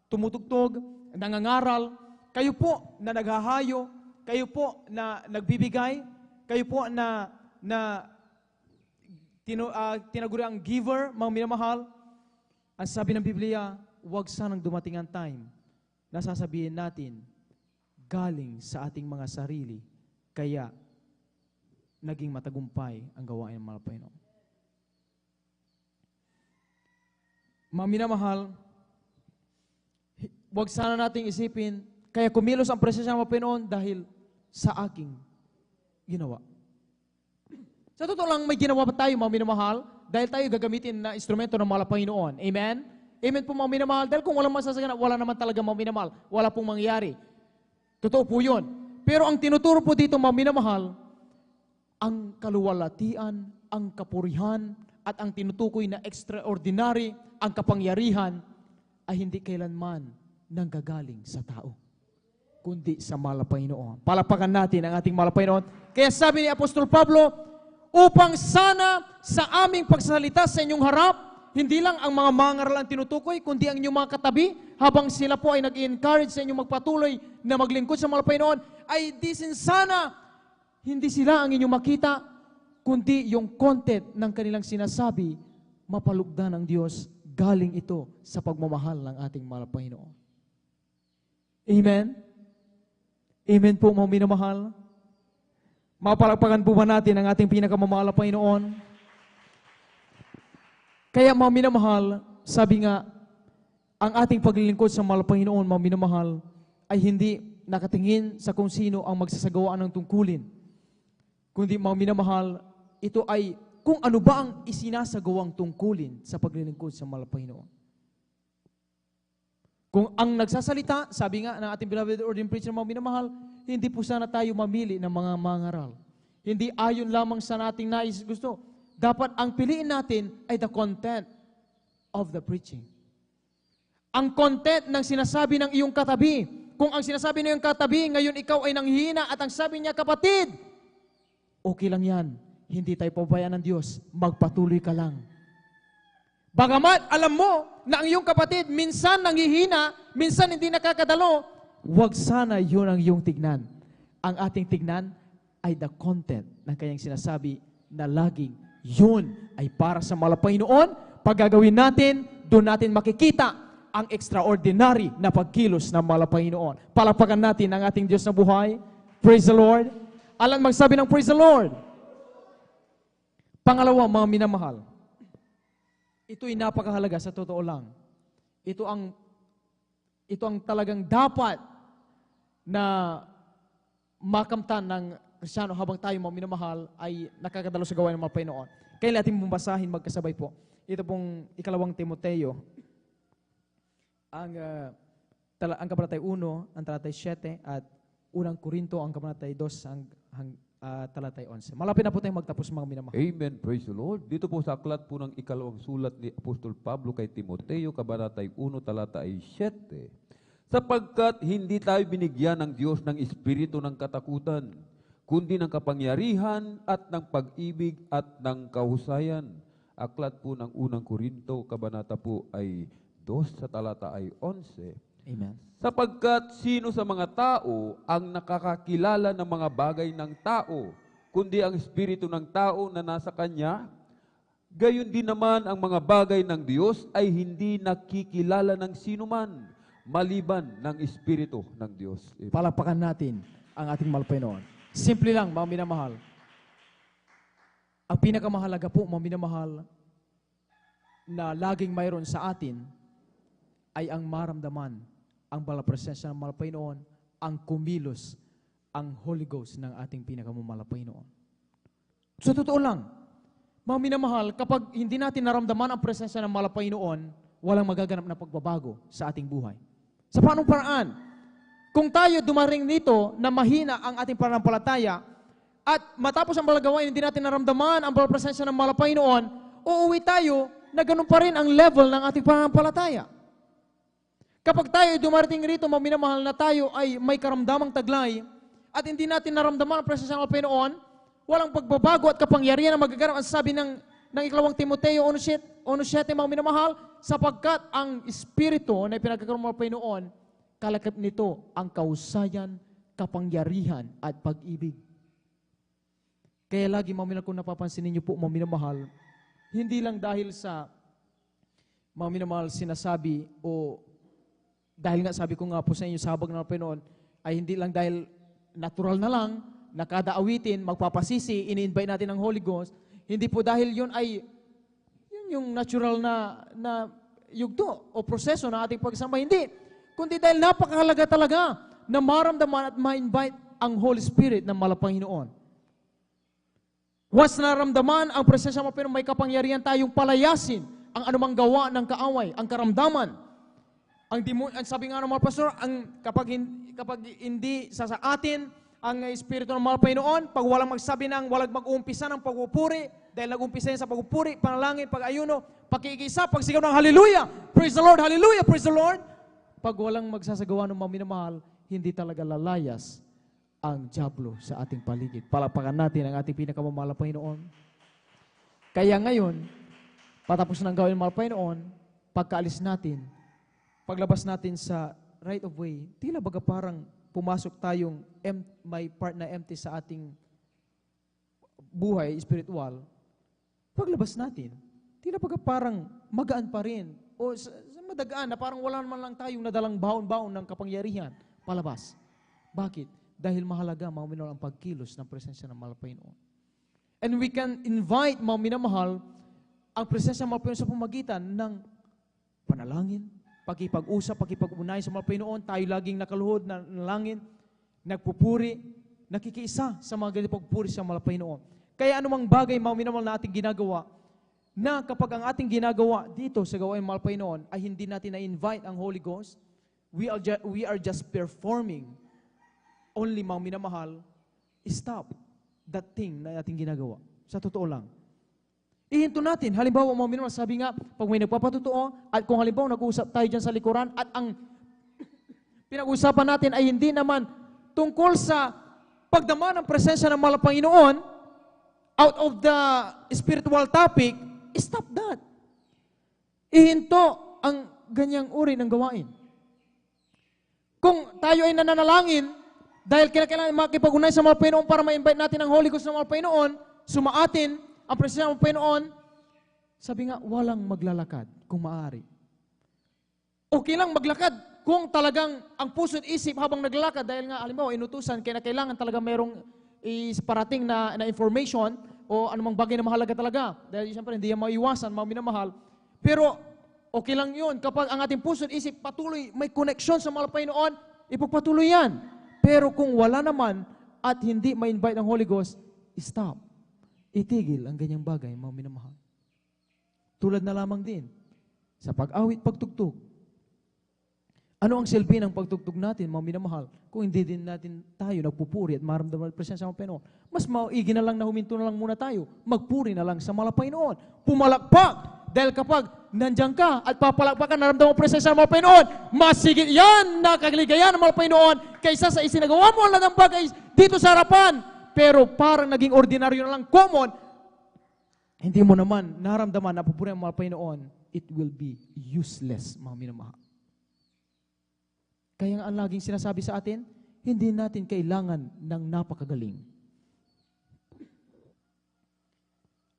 B: tumutugtog, nangangaral, kayo po na naghahayo, kayo po na nagbibigay, kayo po na tinaguri ang giver, mga minamahal, ang sabi ng Biblia, huwag sanang dumating ang time na sasabihin natin, galing sa ating mga sarili, kaya naging matagumpay ang gawain ng mga Panginoon. Mga minamahal, huwag sana nating isipin, kaya kumilos ang presensya ng mga Panginoon dahil sa aking ginawa. Sa totoo lang, may ginawa pa tayo, mga minamahal, dahil tayo gagamitin na instrumento ng mga Panginoon. Amen? Amen po, mga minamahal. Dahil kung walang masasagana, wala naman talaga, mga minamahal. Wala pong mangyayari. Totoo po yun. Pero ang tinuturo po dito, mga minamahal, ang kaluwalhatian, ang kapurihan, at ang tinutukoy na extraordinary, ang kapangyarihan, ay hindi kailanman nanggagaling sa tao, kundi sa mahal na Panginoon. Palapakan natin ang ating mahal na Panginoon. Kaya sabi ni Apostol Pablo, upang sana sa aming pagsasalita sa inyong harap, hindi lang ang mga mangaral ang tinutukoy, kundi ang inyong mga katabi, habang sila po ay nag-encourage sa inyong magpatuloy na maglingkod sa mahal na Panginoon, ay disin sana, hindi sila ang inyong makita, kundi yung content ng kanilang sinasabi, mapalugdan ng Diyos, galing ito sa pagmamahal ng ating mahal na Panginoon. Amen? Amen po, mga minamahal. Mapalagpakan po ba natin ang ating pinakamamahal na Panginoon? Kaya, mga minamahal, sabi nga, ang ating paglilingkod sa mahal na Panginoon, mga minamahal, ay hindi nakatingin sa kung sino ang magsasagawaan ng tungkulin. Kundi, mga minamahal, ito ay kung ano ba ang isinasagawang tungkulin sa paglilingkod sa mahal na Panginoon. Kung ang nagsasalita, sabi nga ng ating beloved ordained preacher, mga minamahal, hindi po sana tayo mamili ng mga mangaral. Hindi ayon lamang sa nating nais gusto. Dapat ang piliin natin ay the content of the preaching. Ang content ng sinasabi ng iyong katabi. Kung ang sinasabi ng iyong katabi, ngayon ikaw ay nanghihina at ang sabi niya, kapatid, okay lang yan. Hindi tayo pabayaan ng Diyos. Magpatuloy ka lang. Bagamat alam mo na ang iyong kapatid minsan nanghihina, minsan hindi nakakadalo, huwag sana yun ang iyong tignan. Ang ating tignan ay the content ng kanyang sinasabi na laging yun ay para sa mahal na Panginoon. Pag gagawin natin, doon natin makikita ang extraordinary na pagkilos ng mahal na Panginoon. Palapakan natin ang ating Diyos na buhay. Praise the Lord. Alam magsabi ng praise the Lord. Pangalawa, mga minamahal, ito'y napakahalaga sa totoo lang. Ito ang talagang dapat na makamtan ng Kristiyano habang tayo mga minamahal ay nakakadalo sa gawain ng mga Panginoon. Kaya natin bumasahin magkasabay po. Ito pong ikalawang Timoteo. Ang kabanatay 1, ang talatay 7, at unang Korinto, ang kabanatay 2, talatay 11. Malapit na po tayong magtapos mga minamahal.
C: Amen. Praise the Lord. Dito po sa aklat po ng ikalawang sulat ni Apostol Pablo kay Timoteo, kabanatay 1, talatay 7. Sapagkat hindi tayo binigyan ng Diyos ng espiritu ng katakutan, kundi ng kapangyarihan at ng pag-ibig at ng kahusayan. Aklat po ng unang Korinto, kabanata po ay 2 sa talata ay 11.
B: Amen.
C: Sapagkat sino sa mga tao ang nakakakilala ng mga bagay ng tao, kundi ang espiritu ng tao na nasa kanya? Gayon din naman ang mga bagay ng Diyos ay hindi nakikilala ng sinuman, maliban ng espiritu ng Diyos.
B: Palapakan natin ang ating mahal na Panginoon. Simple lang, mga minamahal. Ang pinakamahalaga po, mga minamahal, na laging mayroon sa atin ay ang maramdaman ang banal na presensya ng mahal na Panginoon, ang kumilos, ang Holy Ghost ng ating pinakamamahal na Panginoon. Sa totoo lang, mga minamahal, kapag hindi natin naramdaman ang presensya ng mahal na Panginoon, walang magaganap na pagbabago sa ating buhay. Sa paanong paraan? Kung tayo dumaring nito na mahina ang ating pananampalataya at matapos ang balagawain, hindi natin naramdaman ang banal na presensya ng mahal na Panginoon, uuwi tayo na ganun pa rin ang level ng ating pananampalataya. Kapag tayo dumarating rito, mga minamahal, na tayo ay may karamdamang taglay at hindi natin naramdaman ang presensya ng Panginoon, walang pagbabago at kapangyarihan na magaganap. Ang sabi ng ikalawang Timoteo 1:7, mga minamahal, sapagkat ang Espiritu na ipinagkakaroon ng Panginoon kalakip nito ang kausayan, kapangyarihan at pag-ibig. Kaya lagi, mga minamahal, kung napapansin ninyo po, mga minamahal, hindi lang dahil sa, mga minamahal, sinasabi o dahil nga sabi ko nga po sa inyo sa habag ng Panginoon, ay hindi lang dahil natural na lang, na kada awitin, magpapasisi, ini-invite natin ang Holy Ghost, hindi po dahil yun ay yun yung natural na yugto o proseso ng ating pagsamba. Hindi. Kundi dahil napakahalaga talaga na maramdaman at ma-invite ang Holy Spirit ng Malapanginoon. Once naramdaman ang presensya mo, pero may kapangyarihan tayong palayasin ang anumang gawa ng kaaway, ang karamdaman. Ang sabi nga ng mga pastor, kapag hindi sa atin ang Espiritu ng Malapanginoon, pag walang magsabi walang mag-uumpisa ng pagpupuri, dahil nag-umpisa sa pagpupuri, panalangin, pag-ayuno, pakikisa, pagsigaw ng hallelujah, praise the Lord, hallelujah, praise the Lord. Pag walang magsasagawa ng mga minamahal, hindi talaga lalayas ang dyablo sa ating paligid. Palapakan natin ang ating pinakamamahal na Panginoon. Kaya ngayon, patapos ng gawin ng mahal Panginoon, pagkaalis natin, paglabas natin sa right of way, tila baga parang pumasok tayong may part na empty sa ating buhay, spiritual. Paglabas natin, tila baga parang magaan pa rin. O madagaan na parang wala naman lang tayong nadalang baon-baon ng kapangyarihan palabas. Bakit? Dahil mahalaga, mga minamahal, ang pagkilos ng presensya ng mahal Panginoon. And we can invite, mga minamahal, ang presensya ng mahal Panginoon sa pamagitan ng panalangin, pakipag-usap, pakipag-unay sa mahal Panginoon, tayo laging nakaluhod na nalangin, nagpupuri, nakikiisa sa mga ganitong pagpupuri sa mahal Panginoon. Kaya anumang bagay, mga minamahal, na ating ginagawa, na kapag ang ating ginagawa dito sa gawain ng mahal Panginoon ay hindi natin na-invite ang Holy Ghost, we are just performing. Only, mga minamahal, stop that thing na ating ginagawa. Sa totoo lang. Ihinto natin. Halimbawa, mga minamahal, sabi nga, pag may nagpapatotoo, at kung halimbawa nag-uusap tayo dyan sa likuran, at ang pinag-usapan natin ay hindi naman tungkol sa pagdama ng presensya ng mahal Panginoon, out of the spiritual topic, stop that. Ihinto ang ganyang uri ng gawain. Kung tayo ay nananalangin, dahil kailangan makipag-unay sa mga Panginoon para ma-invite natin ang Holy Ghost ng mga Panginoon, sumaatin ang presensya ng mga Panginoon, sabi nga, walang maglalakad kung maaari. Okay lang maglakad kung talagang ang puso at isip habang naglalakad, dahil nga, halimbawa, inutusan, kailangan talaga mayroong parating na information o anumang bagay na mahalaga talaga. Dahil siyempre, hindi yan maiwasan, mga minamahal. Pero, okay lang yun. Kapag ang ating puso at isip patuloy, may connection sa mga Panginoon, ipagpatuloy yan. Pero kung wala naman at hindi ma-invite ng Holy Ghost, stop. Itigil ang ganyang bagay, mga minamahal. Tulad na lamang din sa pag-awit, pagtugtog. Ano ang silbi ng pagtugtog natin, mga minamahal, kung hindi din natin tayo nagpupuri at maramdaman ang presensya ng Panginoon? Mas maigi na lang na huminto na lang muna tayo. Magpuri na lang sa mahal Panginoon. Pumalakpak! Dahil kapag nandiyan ka at papalakpakan, naramdaman mo presensya ng mga Panginoon, masigit yan na kagaligayan ng mga Panginoon kaysa sa isinagawa mo ang lahat ng bagay dito sa harapan. Pero parang naging ordinaryo na lang, common, hindi mo naman naramdaman na pupuri ang mga Panginoon, it will be useless, mga minamahal. Kaya nga ang laging sinasabi sa atin, hindi natin kailangan ng napakagaling.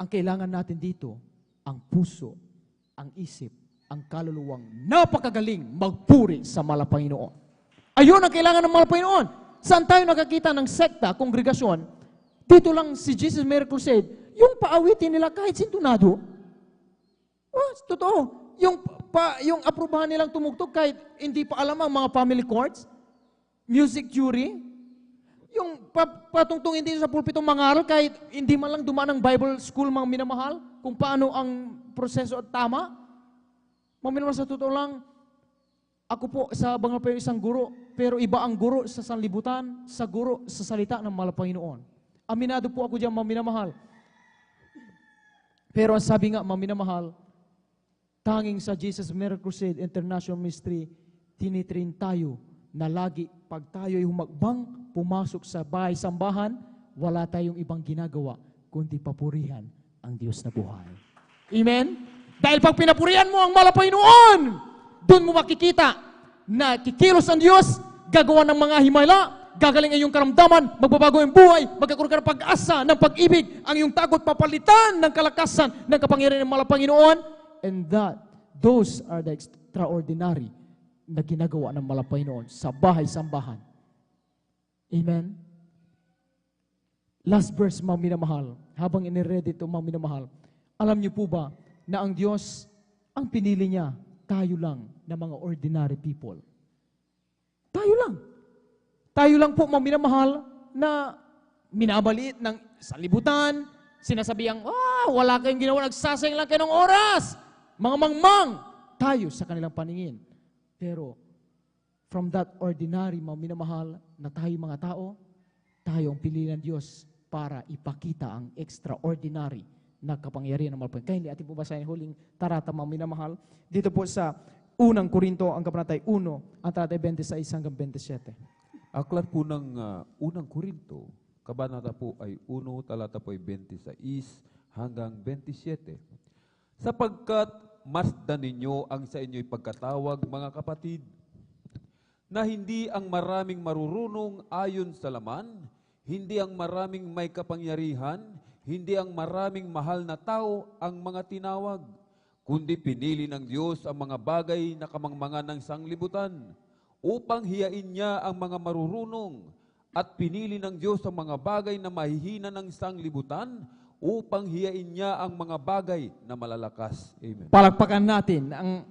B: Ang kailangan natin dito, ang puso, ang isip, ang kaluluwang napakagaling magpuri sa mahal Panginoon. Ayun ang kailangan ng mahal Panginoon. Saan tayo nakakita ng sekta, kongregasyon? Dito lang si Jesus Miracle Crusade, yung paawitin nila kahit sintunado. Oh, totoo. Yung aprubahan nilang tumugtog kahit hindi pa alam ang mga family courts, music jury, yung patungtungin dito sa pulpitong mangaral kahit hindi man lang dumaan ng Bible school, mga minamahal, kung paano ang proseso at tama. Mga minamahal, sa totoo lang, ako po sa bangal pa isang guro, pero iba ang guro sa sanlibutan, sa guro sa salita ng mahal Panginoon. Aminado po ako diyan, mga minamahal. Pero ang sabi nga, mga minamahal, tanging sa Jesus Miracle Crusade International Ministry, tinitrain tayo na lagi pag tayo ay humakbang, pumasok sa bahay sambahan, wala tayong ibang ginagawa kundi papurihan ang Diyos na buhay. Amen? Dahil pag pinapurihan mo ang mahal Panginoon, doon mo makikita na kikilos ang Diyos, gagawa ng mga himala, gagaling ang iyong karamdaman, magbabago ang buhay, magkakaroon ka ng pag-asa, ng pag-ibig, ang iyong takot papalitan ng kalakasan, ng kapangyarihan ng mga Panginoon. And those are the extraordinary na ginagawa ng mga Panginoon sa bahay-sambahan. Amen? Last verse, mga minamahal. Habang iniready ito, mga minamahal, alam niyo po ba na ang Diyos, ang pinili niya, tayo lang na mga ordinary people. Tayo lang. Tayo lang po, mga minamahal, na minabaliit ng sanlibutan, sinasabihang, wala kayong ginawa, nagsasayang lang kayo ng oras. Mga mangmang, tayo sa kanilang paningin. Pero, from that ordinary, mga minamahal, na tayo mga tao, tayo ang pinili ng Diyos para ipakita ang extraordinary na kapangyarihan ng malaking. Kaya hindi ating pubasahin huling tarata, mga minamahal. Dito po sa unang Korinto, ang kabanatay 1, ang talata 26 hanggang 27.
C: Aklat po ng unang Korinto, kabanata po ay 1, talata po ay 26 hanggang 27. Sapagkat masdan ninyo ang sa inyo'y pagkatawag, mga kapatid, na hindi ang maraming marurunong ayon sa laman, hindi ang maraming may kapangyarihan, hindi ang maraming mahal na tao ang mga tinawag, kundi pinili ng Diyos ang mga bagay na kamangmangan ng sanglibutan, upang hiyain niya ang mga marurunong, at pinili ng Diyos ang mga bagay na mahihina ng sanglibutan, upang hiyain niya ang mga bagay na malalakas. Amen.
B: Palakpakan natin ang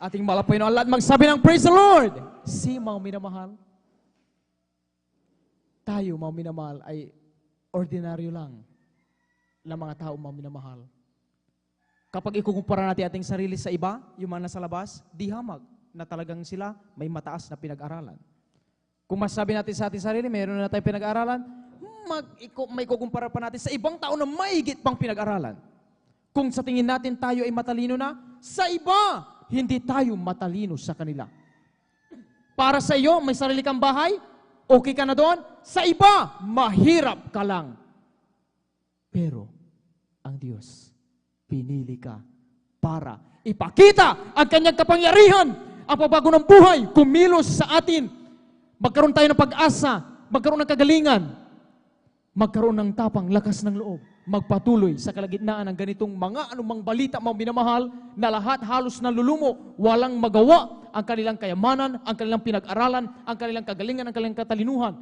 B: ating mahal na Panginoon. Lahat magsabi ng praise the Lord. Mga minamahal, tayo, mga minamahal, ay ordinaryo lang na mga tao, mga minamahal. Kapag ikukumpara natin ating sarili sa iba, yung mga nasa labas, di hamag na talagang sila may mataas na pinag-aralan. Kung masasabi natin sa ating sarili, mayroon na tayong pinag-aralan, may kukumpara pa natin sa ibang tao na mahigit pang pinag-aralan. Kung sa tingin natin tayo ay matalino na, sa iba, hindi tayo matalino sa kanila. Para sa iyo, may sarili kang bahay, okay ka na doon. Sa iba, mahirap ka lang. Pero, ang Diyos, pinili ka para ipakita ang kanyang kapangyarihan, ang pagbago ng buhay, kumilos sa atin. Magkaroon tayo ng pag-asa, magkaroon ng kagalingan, magkaroon ng tapang, lakas ng loob, magpatuloy sa kalagitnaan ng ganitong mga anumang balita, mga minamahal, na lahat halos nalulumo, walang magawa ang kanilang kayamanan, ang kanilang pinag-aralan, ang kanilang kagalingan, ang kanilang katalinuhan.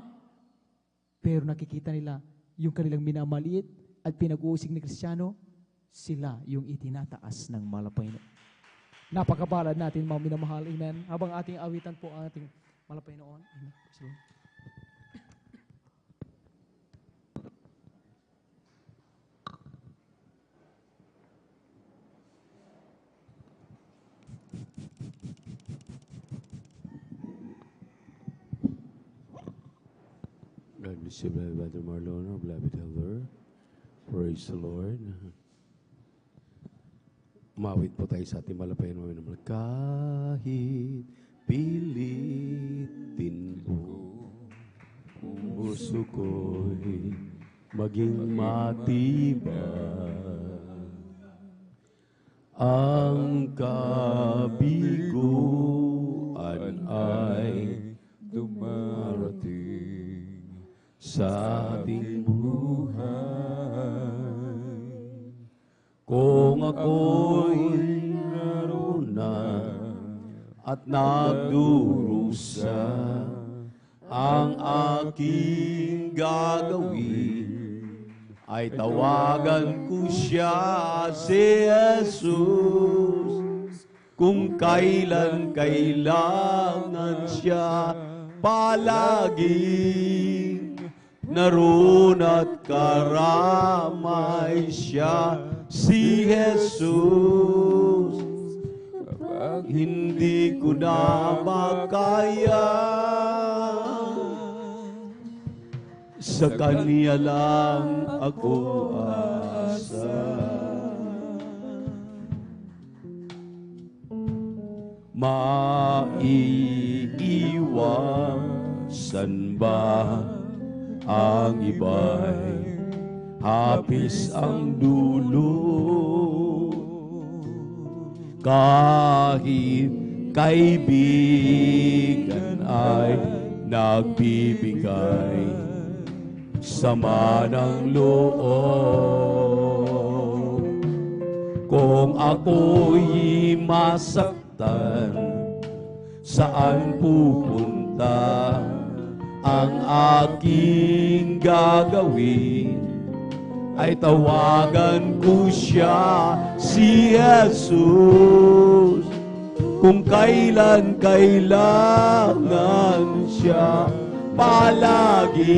B: Pero nakikita nila yung kanilang minamaliit at pinag-uusig ni Kristiyano, sila yung itinataas ng Panginoon. Napakabalad natin, mga minamahal. Amen. Habang ating awitan po ang ating Panginoon. Amen.
A: God bless you, Brother Marlon, our beloved elder. Praise the Lord. Mawit po tayo sa ating malapayan mo naman. Kahit pilitin mo, puso ko'y maging matibay. Ang kabiguan ay dumarating sa ating buhay. Kung ako'y naroon na at nagdurusa, ang aking gagawin ay tawagan ko siya, si Jesus. Kung kailan kailangan siya, palaging naroon at karamay siya, si Jesus. Kapag hindi ko na makaya, sa Kanya lang ako asa. Maiiwasan ba ang iba'y hapis ang dulo? Kahit kaibigan ay nagbibigay sama ng loob. Kung ako'y masaktan, saan pupunta ang aking gagawin? Ay tawagan ko siya, si Jesus. Kung kailan kailangan siya, palagi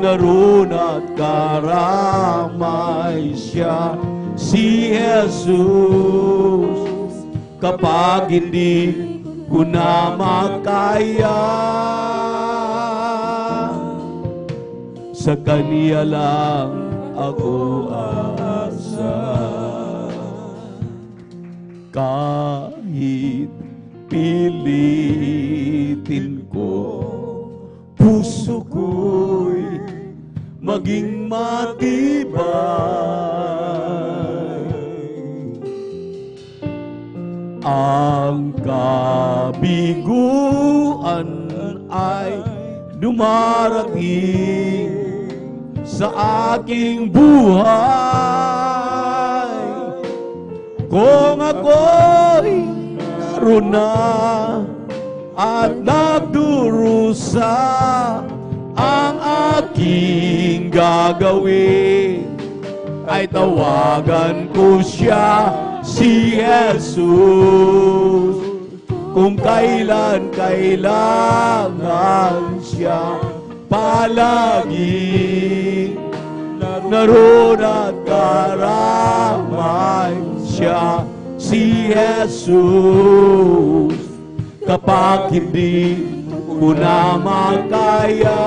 A: naroon at karamay siya, si Jesus. Kapag hindi ko na makaya, sa Kanya lang ako aasa. Kahit pilitin ko, puso ko'y maging matibay. Ang kabiguan ay dumarating sa aking buhay. Kung ako'y naroon na at nagdurusa, ang aking gagawin ay tawagan ko siya, si Jesus. Kung kailan kailangan siya, palagi naroon at karamay siya, si Jesus. Kapag hindi ko na makaya,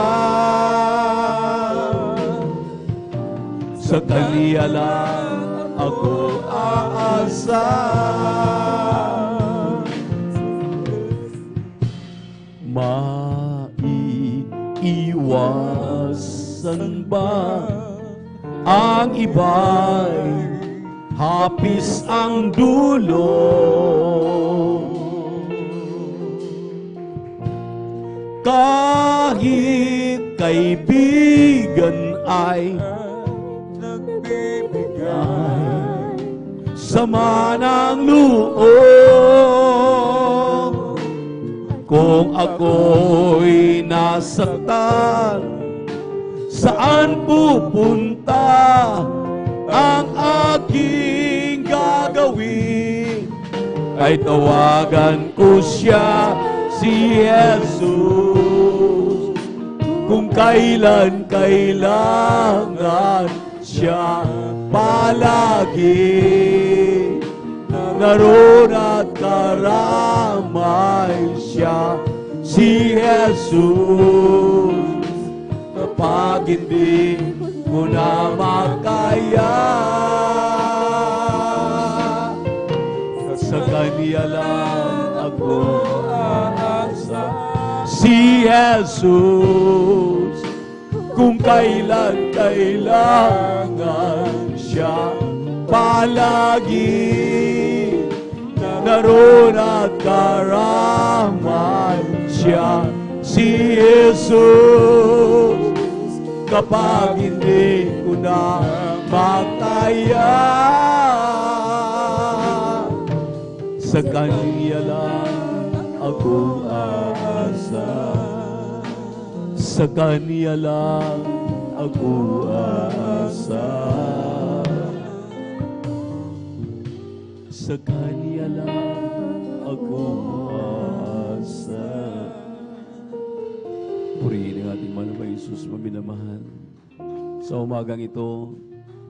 A: sa Kanya lang ako aasa. Maiiwasan ba ang iba'y hapis ang dulo? Kahit kaibigan ay nagbibigay sama ng loob. Kung ako'y nasaktan, saan pupunta ang aking gagawin? Ay tawagan ko siya, si Jesus. Kung kailan kailangan siya, palagi naroon at karamay siya, si Jesus. Kapag hindi ko na makaya, sa Kanya lang ako aasa, si Jesus. Kung kailan kailangan siya, palagi naroon at karamay siya, si Jesus. Kapag hindi ko na makaya, sa Kanya lang ako aasa. Sa Kanya lang ako aasa. Sa Kanya lang ako aasa. Purihin ang ating mahal na Jesus, maminamahal. Sa umagang ito,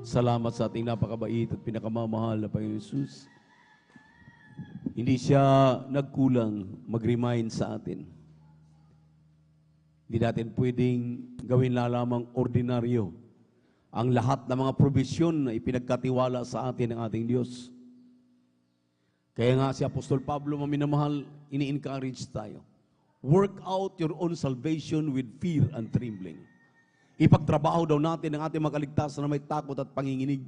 A: salamat sa ating napakabait at pinakamamahal na Panginoon Jesus. Hindi siya nagkulang mag-remind sa atin. Hindi natin pwedeng gawin lamang ordinaryo ang lahat ng mga probisyon na ipinagkatiwala sa atin ng ating Diyos. Kaya nga si Apostol Pablo, maminamahal, ini-encourage tayo. Work out your own salvation with fear and trembling. Ipagtrabaho daw natin ang ating makaligtasan na may takot at panginginig.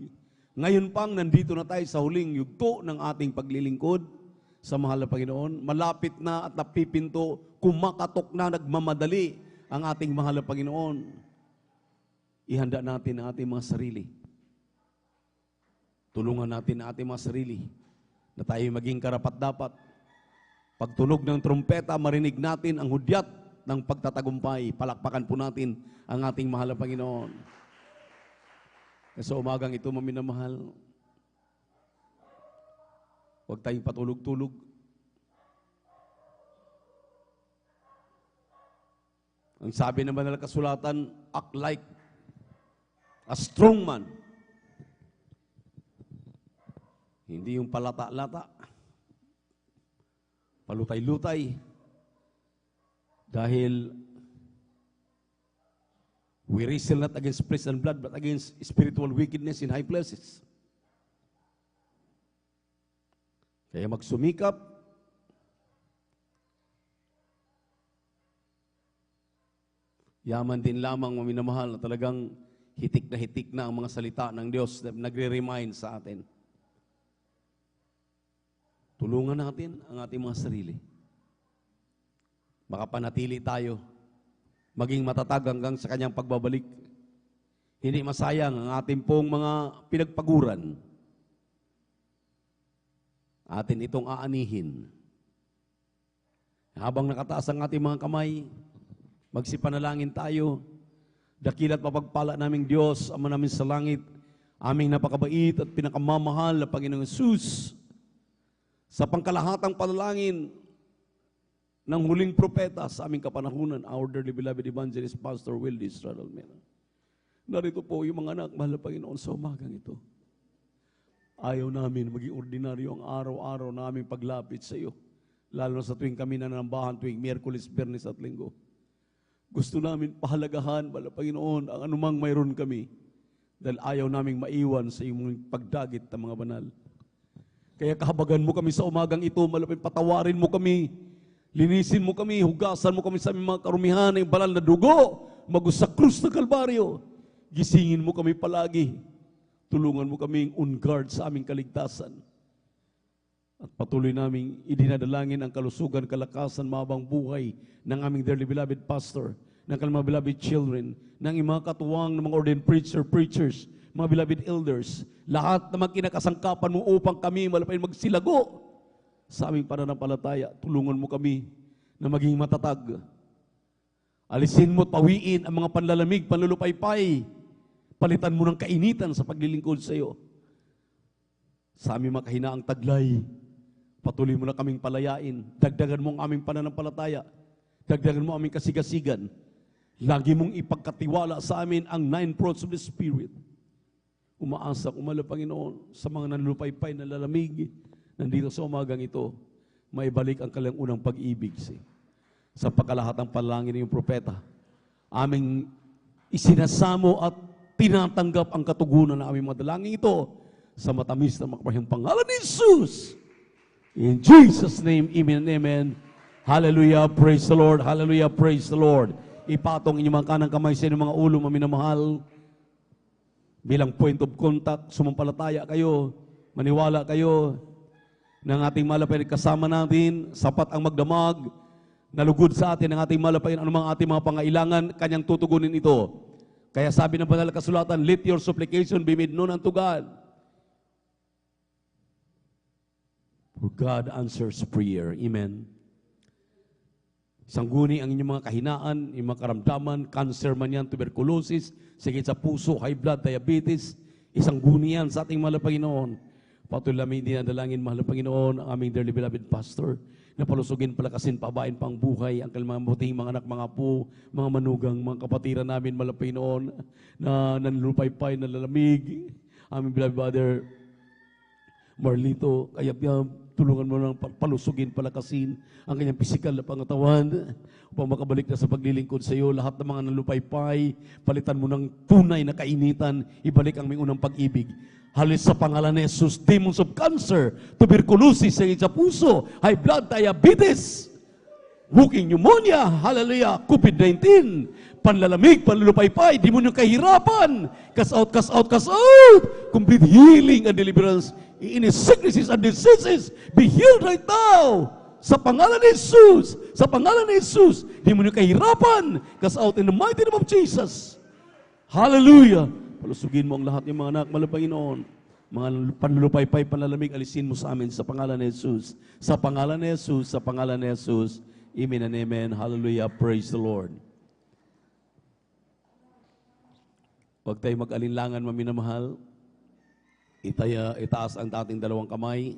A: Ngayon pang nandito na tayo sa huling yugto ng ating paglilingkod, sa mahal na Panginoon. Malapit na at napipinto, kumakatok na, nagmamadali ang ating mahal na Panginoon. Ihanda natin ang ating mga sarili. Tulungan natin ang ating mga sarili na tayo maging karapat-dapat. Pagtunog ng trumpeta, marinig natin ang hudyat ng pagtatagumpay. Palakpakan po natin ang ating mahal na Panginoon. Sa umagang ito, maminamahal, huwag tayong patulog-tulog. Ang sabi naman ng kasulatan, act like a strong man. Hindi yung palata-lata, palutay-lutay. Dahil we wrestle not against flesh and blood, but against spiritual wickedness in high places. Kaya magsumikap, yaman din lamang maminamahal na talagang hitik na ang mga salita ng Diyos na nagre-remind sa atin. Tulungan natin ang ating mga sarili. Makapanatili tayo, maging matatag hanggang sa kanyang pagbabalik. Hindi masayang ang ating pong mga pinagpaguran. Atin itong aanihin. Habang nakataas ang ating mga kamay, magsipanalangin tayo. Dakila't mapagpala naming Diyos, Ama namin sa langit, aming napakabait at pinakamamahal na Panginoong Hesus, sa pangkalahatang panalangin ng huling propeta sa aming kapanahunan, our dearly beloved evangelist, Pastor Wildy Estrada Almera. Narito po yung mga anak, mahal na Panginoon, sa umagang ito. Ayaw namin maging ordinaryo ang araw-araw na aming paglapit sa iyo, lalo na sa tuwing kami nanambahan, tuwing Miyerkules, Biyernes at Linggo. Gusto namin pahalagahan, mahal na Panginoon, ang anumang mayroon kami, dahil ayaw naming maiwan sa iyong pagdagit ng mga banal. Kaya kahabagan mo kami sa umagang ito, malapit patawarin mo kami, linisin mo kami, hugasan mo kami sa aming mga karumihan ng banal na dugo, magos sa krus ng Kalbaryo. Gisingin mo kami palagi. Tulungan mo kaming on guard sa aming kaligtasan. At patuloy naming idinadalangin ang kalusugan, kalakasan, mabang buhay ng aming dearly beloved pastor, ng kanyang mga beloved children, ng mga katuwang ng mga ordained preachers, mga beloved elders, lahat na kinakasangkapan mo upang kami malapit magsilago sa aming pananampalataya. Tulungan mo kami na maging matatag. Alisin mo at pawiin ang mga panlalamig, panlulupaypay. Palitan mo ng kainitan sa paglilingkod sa iyo. Sa aming mga kahinaang taglay, patuloy mo na kaming palayain. Dagdagan mo ang aming pananampalataya. Dagdagan mo ang aming kasigasigan. Lagi mong ipagkatiwala sa amin ang 9 fruits of the Spirit. Umaasa, umala Panginoon, sa mga nanlupaypay na lalamig, nandito sa umagang ito, maibalik ang kanilang unang pag-ibig. Sa pagkalahatang panalangin ng propeta, aming isinasamo at tinatanggap ang katugunan ng aming madalangin ito sa matamis na makapahing pangalan ni Jesus. In Jesus' name, amen and amen. Hallelujah, praise the Lord. Hallelujah, praise the Lord. Ipatong inyong mga kanang kamay sa inyong mga ulo, maminamahal. Bilang point of contact, sumampalataya kayo, maniwala kayo ng ating malapit kasama natin, sapat ang magdamag, nalugod sa atin ang ating malapit, anumang ating mga pangailangan, kanyang tutugunin ito. Kaya sabi ng banal na kasulatan, let your supplication be made known unto God. For God answers prayer. Amen. Sangguni ang inyong mga kahinaan, inyong mga karamdaman, cancer man yan, tuberculosis, sakit sa puso, high blood, diabetes, isang guni yan sa ating mahal na Panginoon. Patuloy namin dinadalangin, mahal na Panginoon, ang aming dearly beloved pastor, na palusugin, palakasin, pabain pang buhay, ang kanilang buting mga anak, mga apo, mga manugang, mga kapatiran namin, mahal na Panginoon, na nanlupaypay, nalalamig, aming beloved brother, Marlito, kaya tulungan mo lang palusugin, palakasin ang kanyang pisikal na pangatawan upang makabalik na sa paglilingkod sa iyo. Lahat ng mga nalupaypay, palitan mo ng tunay na kainitan, ibalik ang may unang pag-ibig. Halos sa pangalan ni Jesus, demons of cancer, tuberculosis, sakit sa puso, high blood, diabetes, walking pneumonia, hallelujah, COVID-19, panlalamig, panlulupaypay, demonyong kahirapan, cast out, cast out, cast out, complete healing and deliverance, any sicknesses and diseases, be healed right now, sa pangalan ni Jesus, sa pangalan ni Jesus, demonyong kahirapan, cast out in the mighty name of Jesus. Hallelujah! Palusugin mo ang lahat ng mga anak, Panginoon, mga panlulupaypay, panlalamig, alisin mo sa amin sa pangalan ni Jesus, sa pangalan ni Jesus, sa pangalan ni Jesus. Amen and amen. Hallelujah. Praise the Lord. Huwag tayo mag-alinlangan, maminamahal. Itaas ang ating dalawang kamay.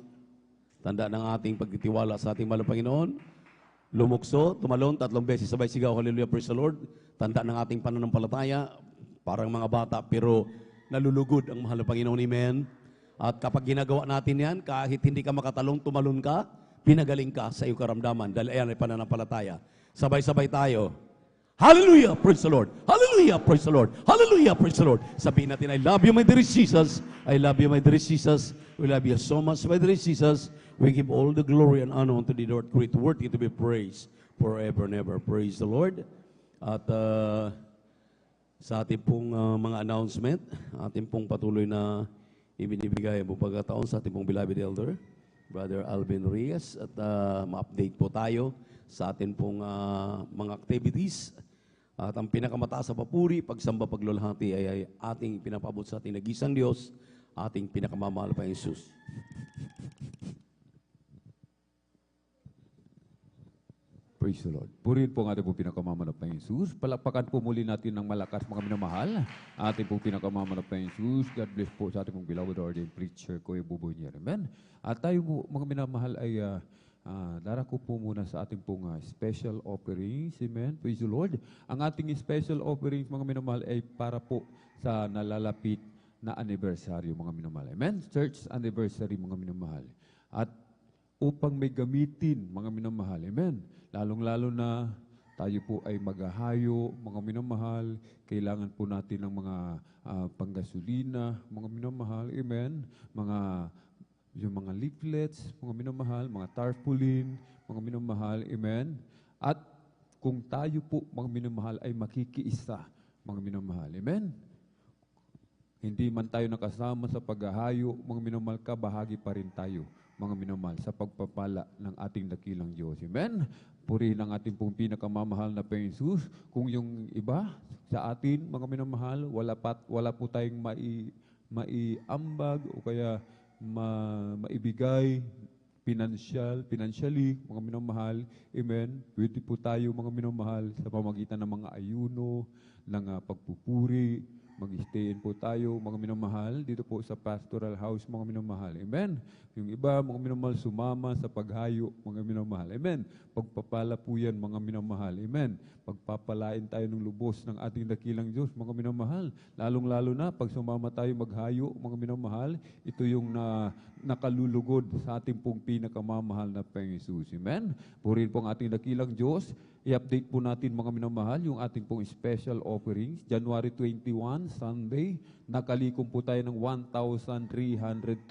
A: Tanda ng ating pagtitiwala sa ating mahal na Panginoon. Lumukso, tumalon, 3 beses sabay sigaw. Hallelujah. Praise the Lord. Tanda ng ating pananampalataya. Parang mga bata, pero nalulugod ang mahal na Panginoon. Amen. At kapag ginagawa natin yan, kahit hindi ka makatalong, tumalon ka, pinagaling ka sa iyong karamdaman. Dahil ayan ay pananampalataya. Sabay-sabay tayo. Hallelujah! Praise the Lord! Hallelujah! Praise the Lord! Hallelujah! Praise the Lord! Sabihin natin, I love you, my dear Jesus. I love you, my dear Jesus. We love you so much, my dear Jesus. We give all the glory and honor unto the Lord. Great worthy to be praised forever and ever. Praise the Lord. At sa ating pong mga announcement, ating pong patuloy na ibinibigay ang pagkataon sa ating pong beloved elder, Brother Alvin Reyes, at ma-update po tayo sa ating pong mga activities. At ang pinakamataas sa papuri, pagsamba, paglulhati ay ating pinapabot sa ating nag-isang Diyos, ating pinakamamahal pa Jesus.
C: Praise the Lord. Purihin po ang ating pong pinakamamanap na Jesus. Palakpakan po muli natin ng malakas mga minamahal. Ating pong pinakamamanap na Jesus. God bless po sa ating pong beloved ordained preacher, Kuya Buboy niya. Amen. At tayo po, mga minamahal, ay darako po muna sa ating pong special offerings. Amen. Praise the Lord. Ang ating special offerings, mga minamahal, ay para po sa nalalapit na anibersaryo, mga minamahal. Amen. Church anniversary, mga minamahal. At upang may gamitin, mga minamahal. Amen. Lalong-lalo na tayo po ay maghahayo, mga minamahal, kailangan po natin ng mga panggasolina, mga minamahal, amen, yung mga leaflets, mga minamahal, mga tarpaulin, mga minamahal, amen. At kung tayo po, mga minamahal, ay makikiisa, mga minamahal, amen. Hindi man tayo nakasama sa paghahayo, mga minamahal, kabahagi pa rin tayo, mga minamahal, sa pagpapala ng ating dakilang Diyos. Amen? Purihin ang ating pong pinakamamahal na Panginoon Jesus. Kung yung iba sa atin, mga minamahal, wala po tayong maiambag o kaya maibigay financially, mga minamahal. Amen? Pwede po tayo, mga minamahal, sa pamagitan ng mga ayuno, ng pagpupuri, mag-stayin po tayo, mga minamahal, dito po sa pastoral house, mga minamahal. Amen? Yung iba, mga minamahal, sumama sa paghayo, mga minamahal. Amen? Pagpapala po yan, mga minamahal. Amen? Pagpapalain tayo ng lubos ng ating dakilang Diyos, mga minamahal. Lalong-lalo na, pag sumama tayo maghayo, mga minamahal, ito yung nakalulugod sa ating pong pinakamamahal na Panginoon Jesus. Amen? Purihin po ang ating dakilang Diyos. I-update po natin, mga minamahal, yung ating pong special offerings. January 21, Sunday, nakalikom po tayo ng 1,328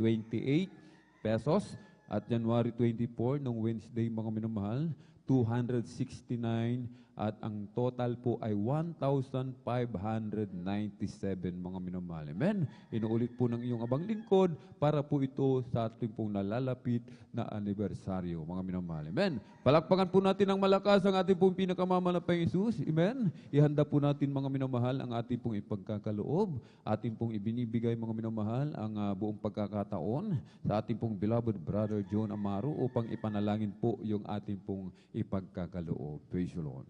C: pesos. At January 24, ng Wednesday, mga minamahal, 269. At ang total po ay 1,597, mga minamahal. Amen? Inuulit po ng iyong abang lingkod para po ito sa ating pong nalalapit na anibersaryo, mga minamahal. Amen? Palakpakan po natin ng malakas ang ating pong pinakamamahal na Panginoon Jesus. Amen? Ihanda po natin, mga minamahal, ang ating pong ipagkakaloob, ating pong ibinibigay, mga minamahal, ang buong pagkakataon sa ating pong beloved brother John Amaro upang ipanalangin po yung ating pong ipagkakaloob. Praise the Lord.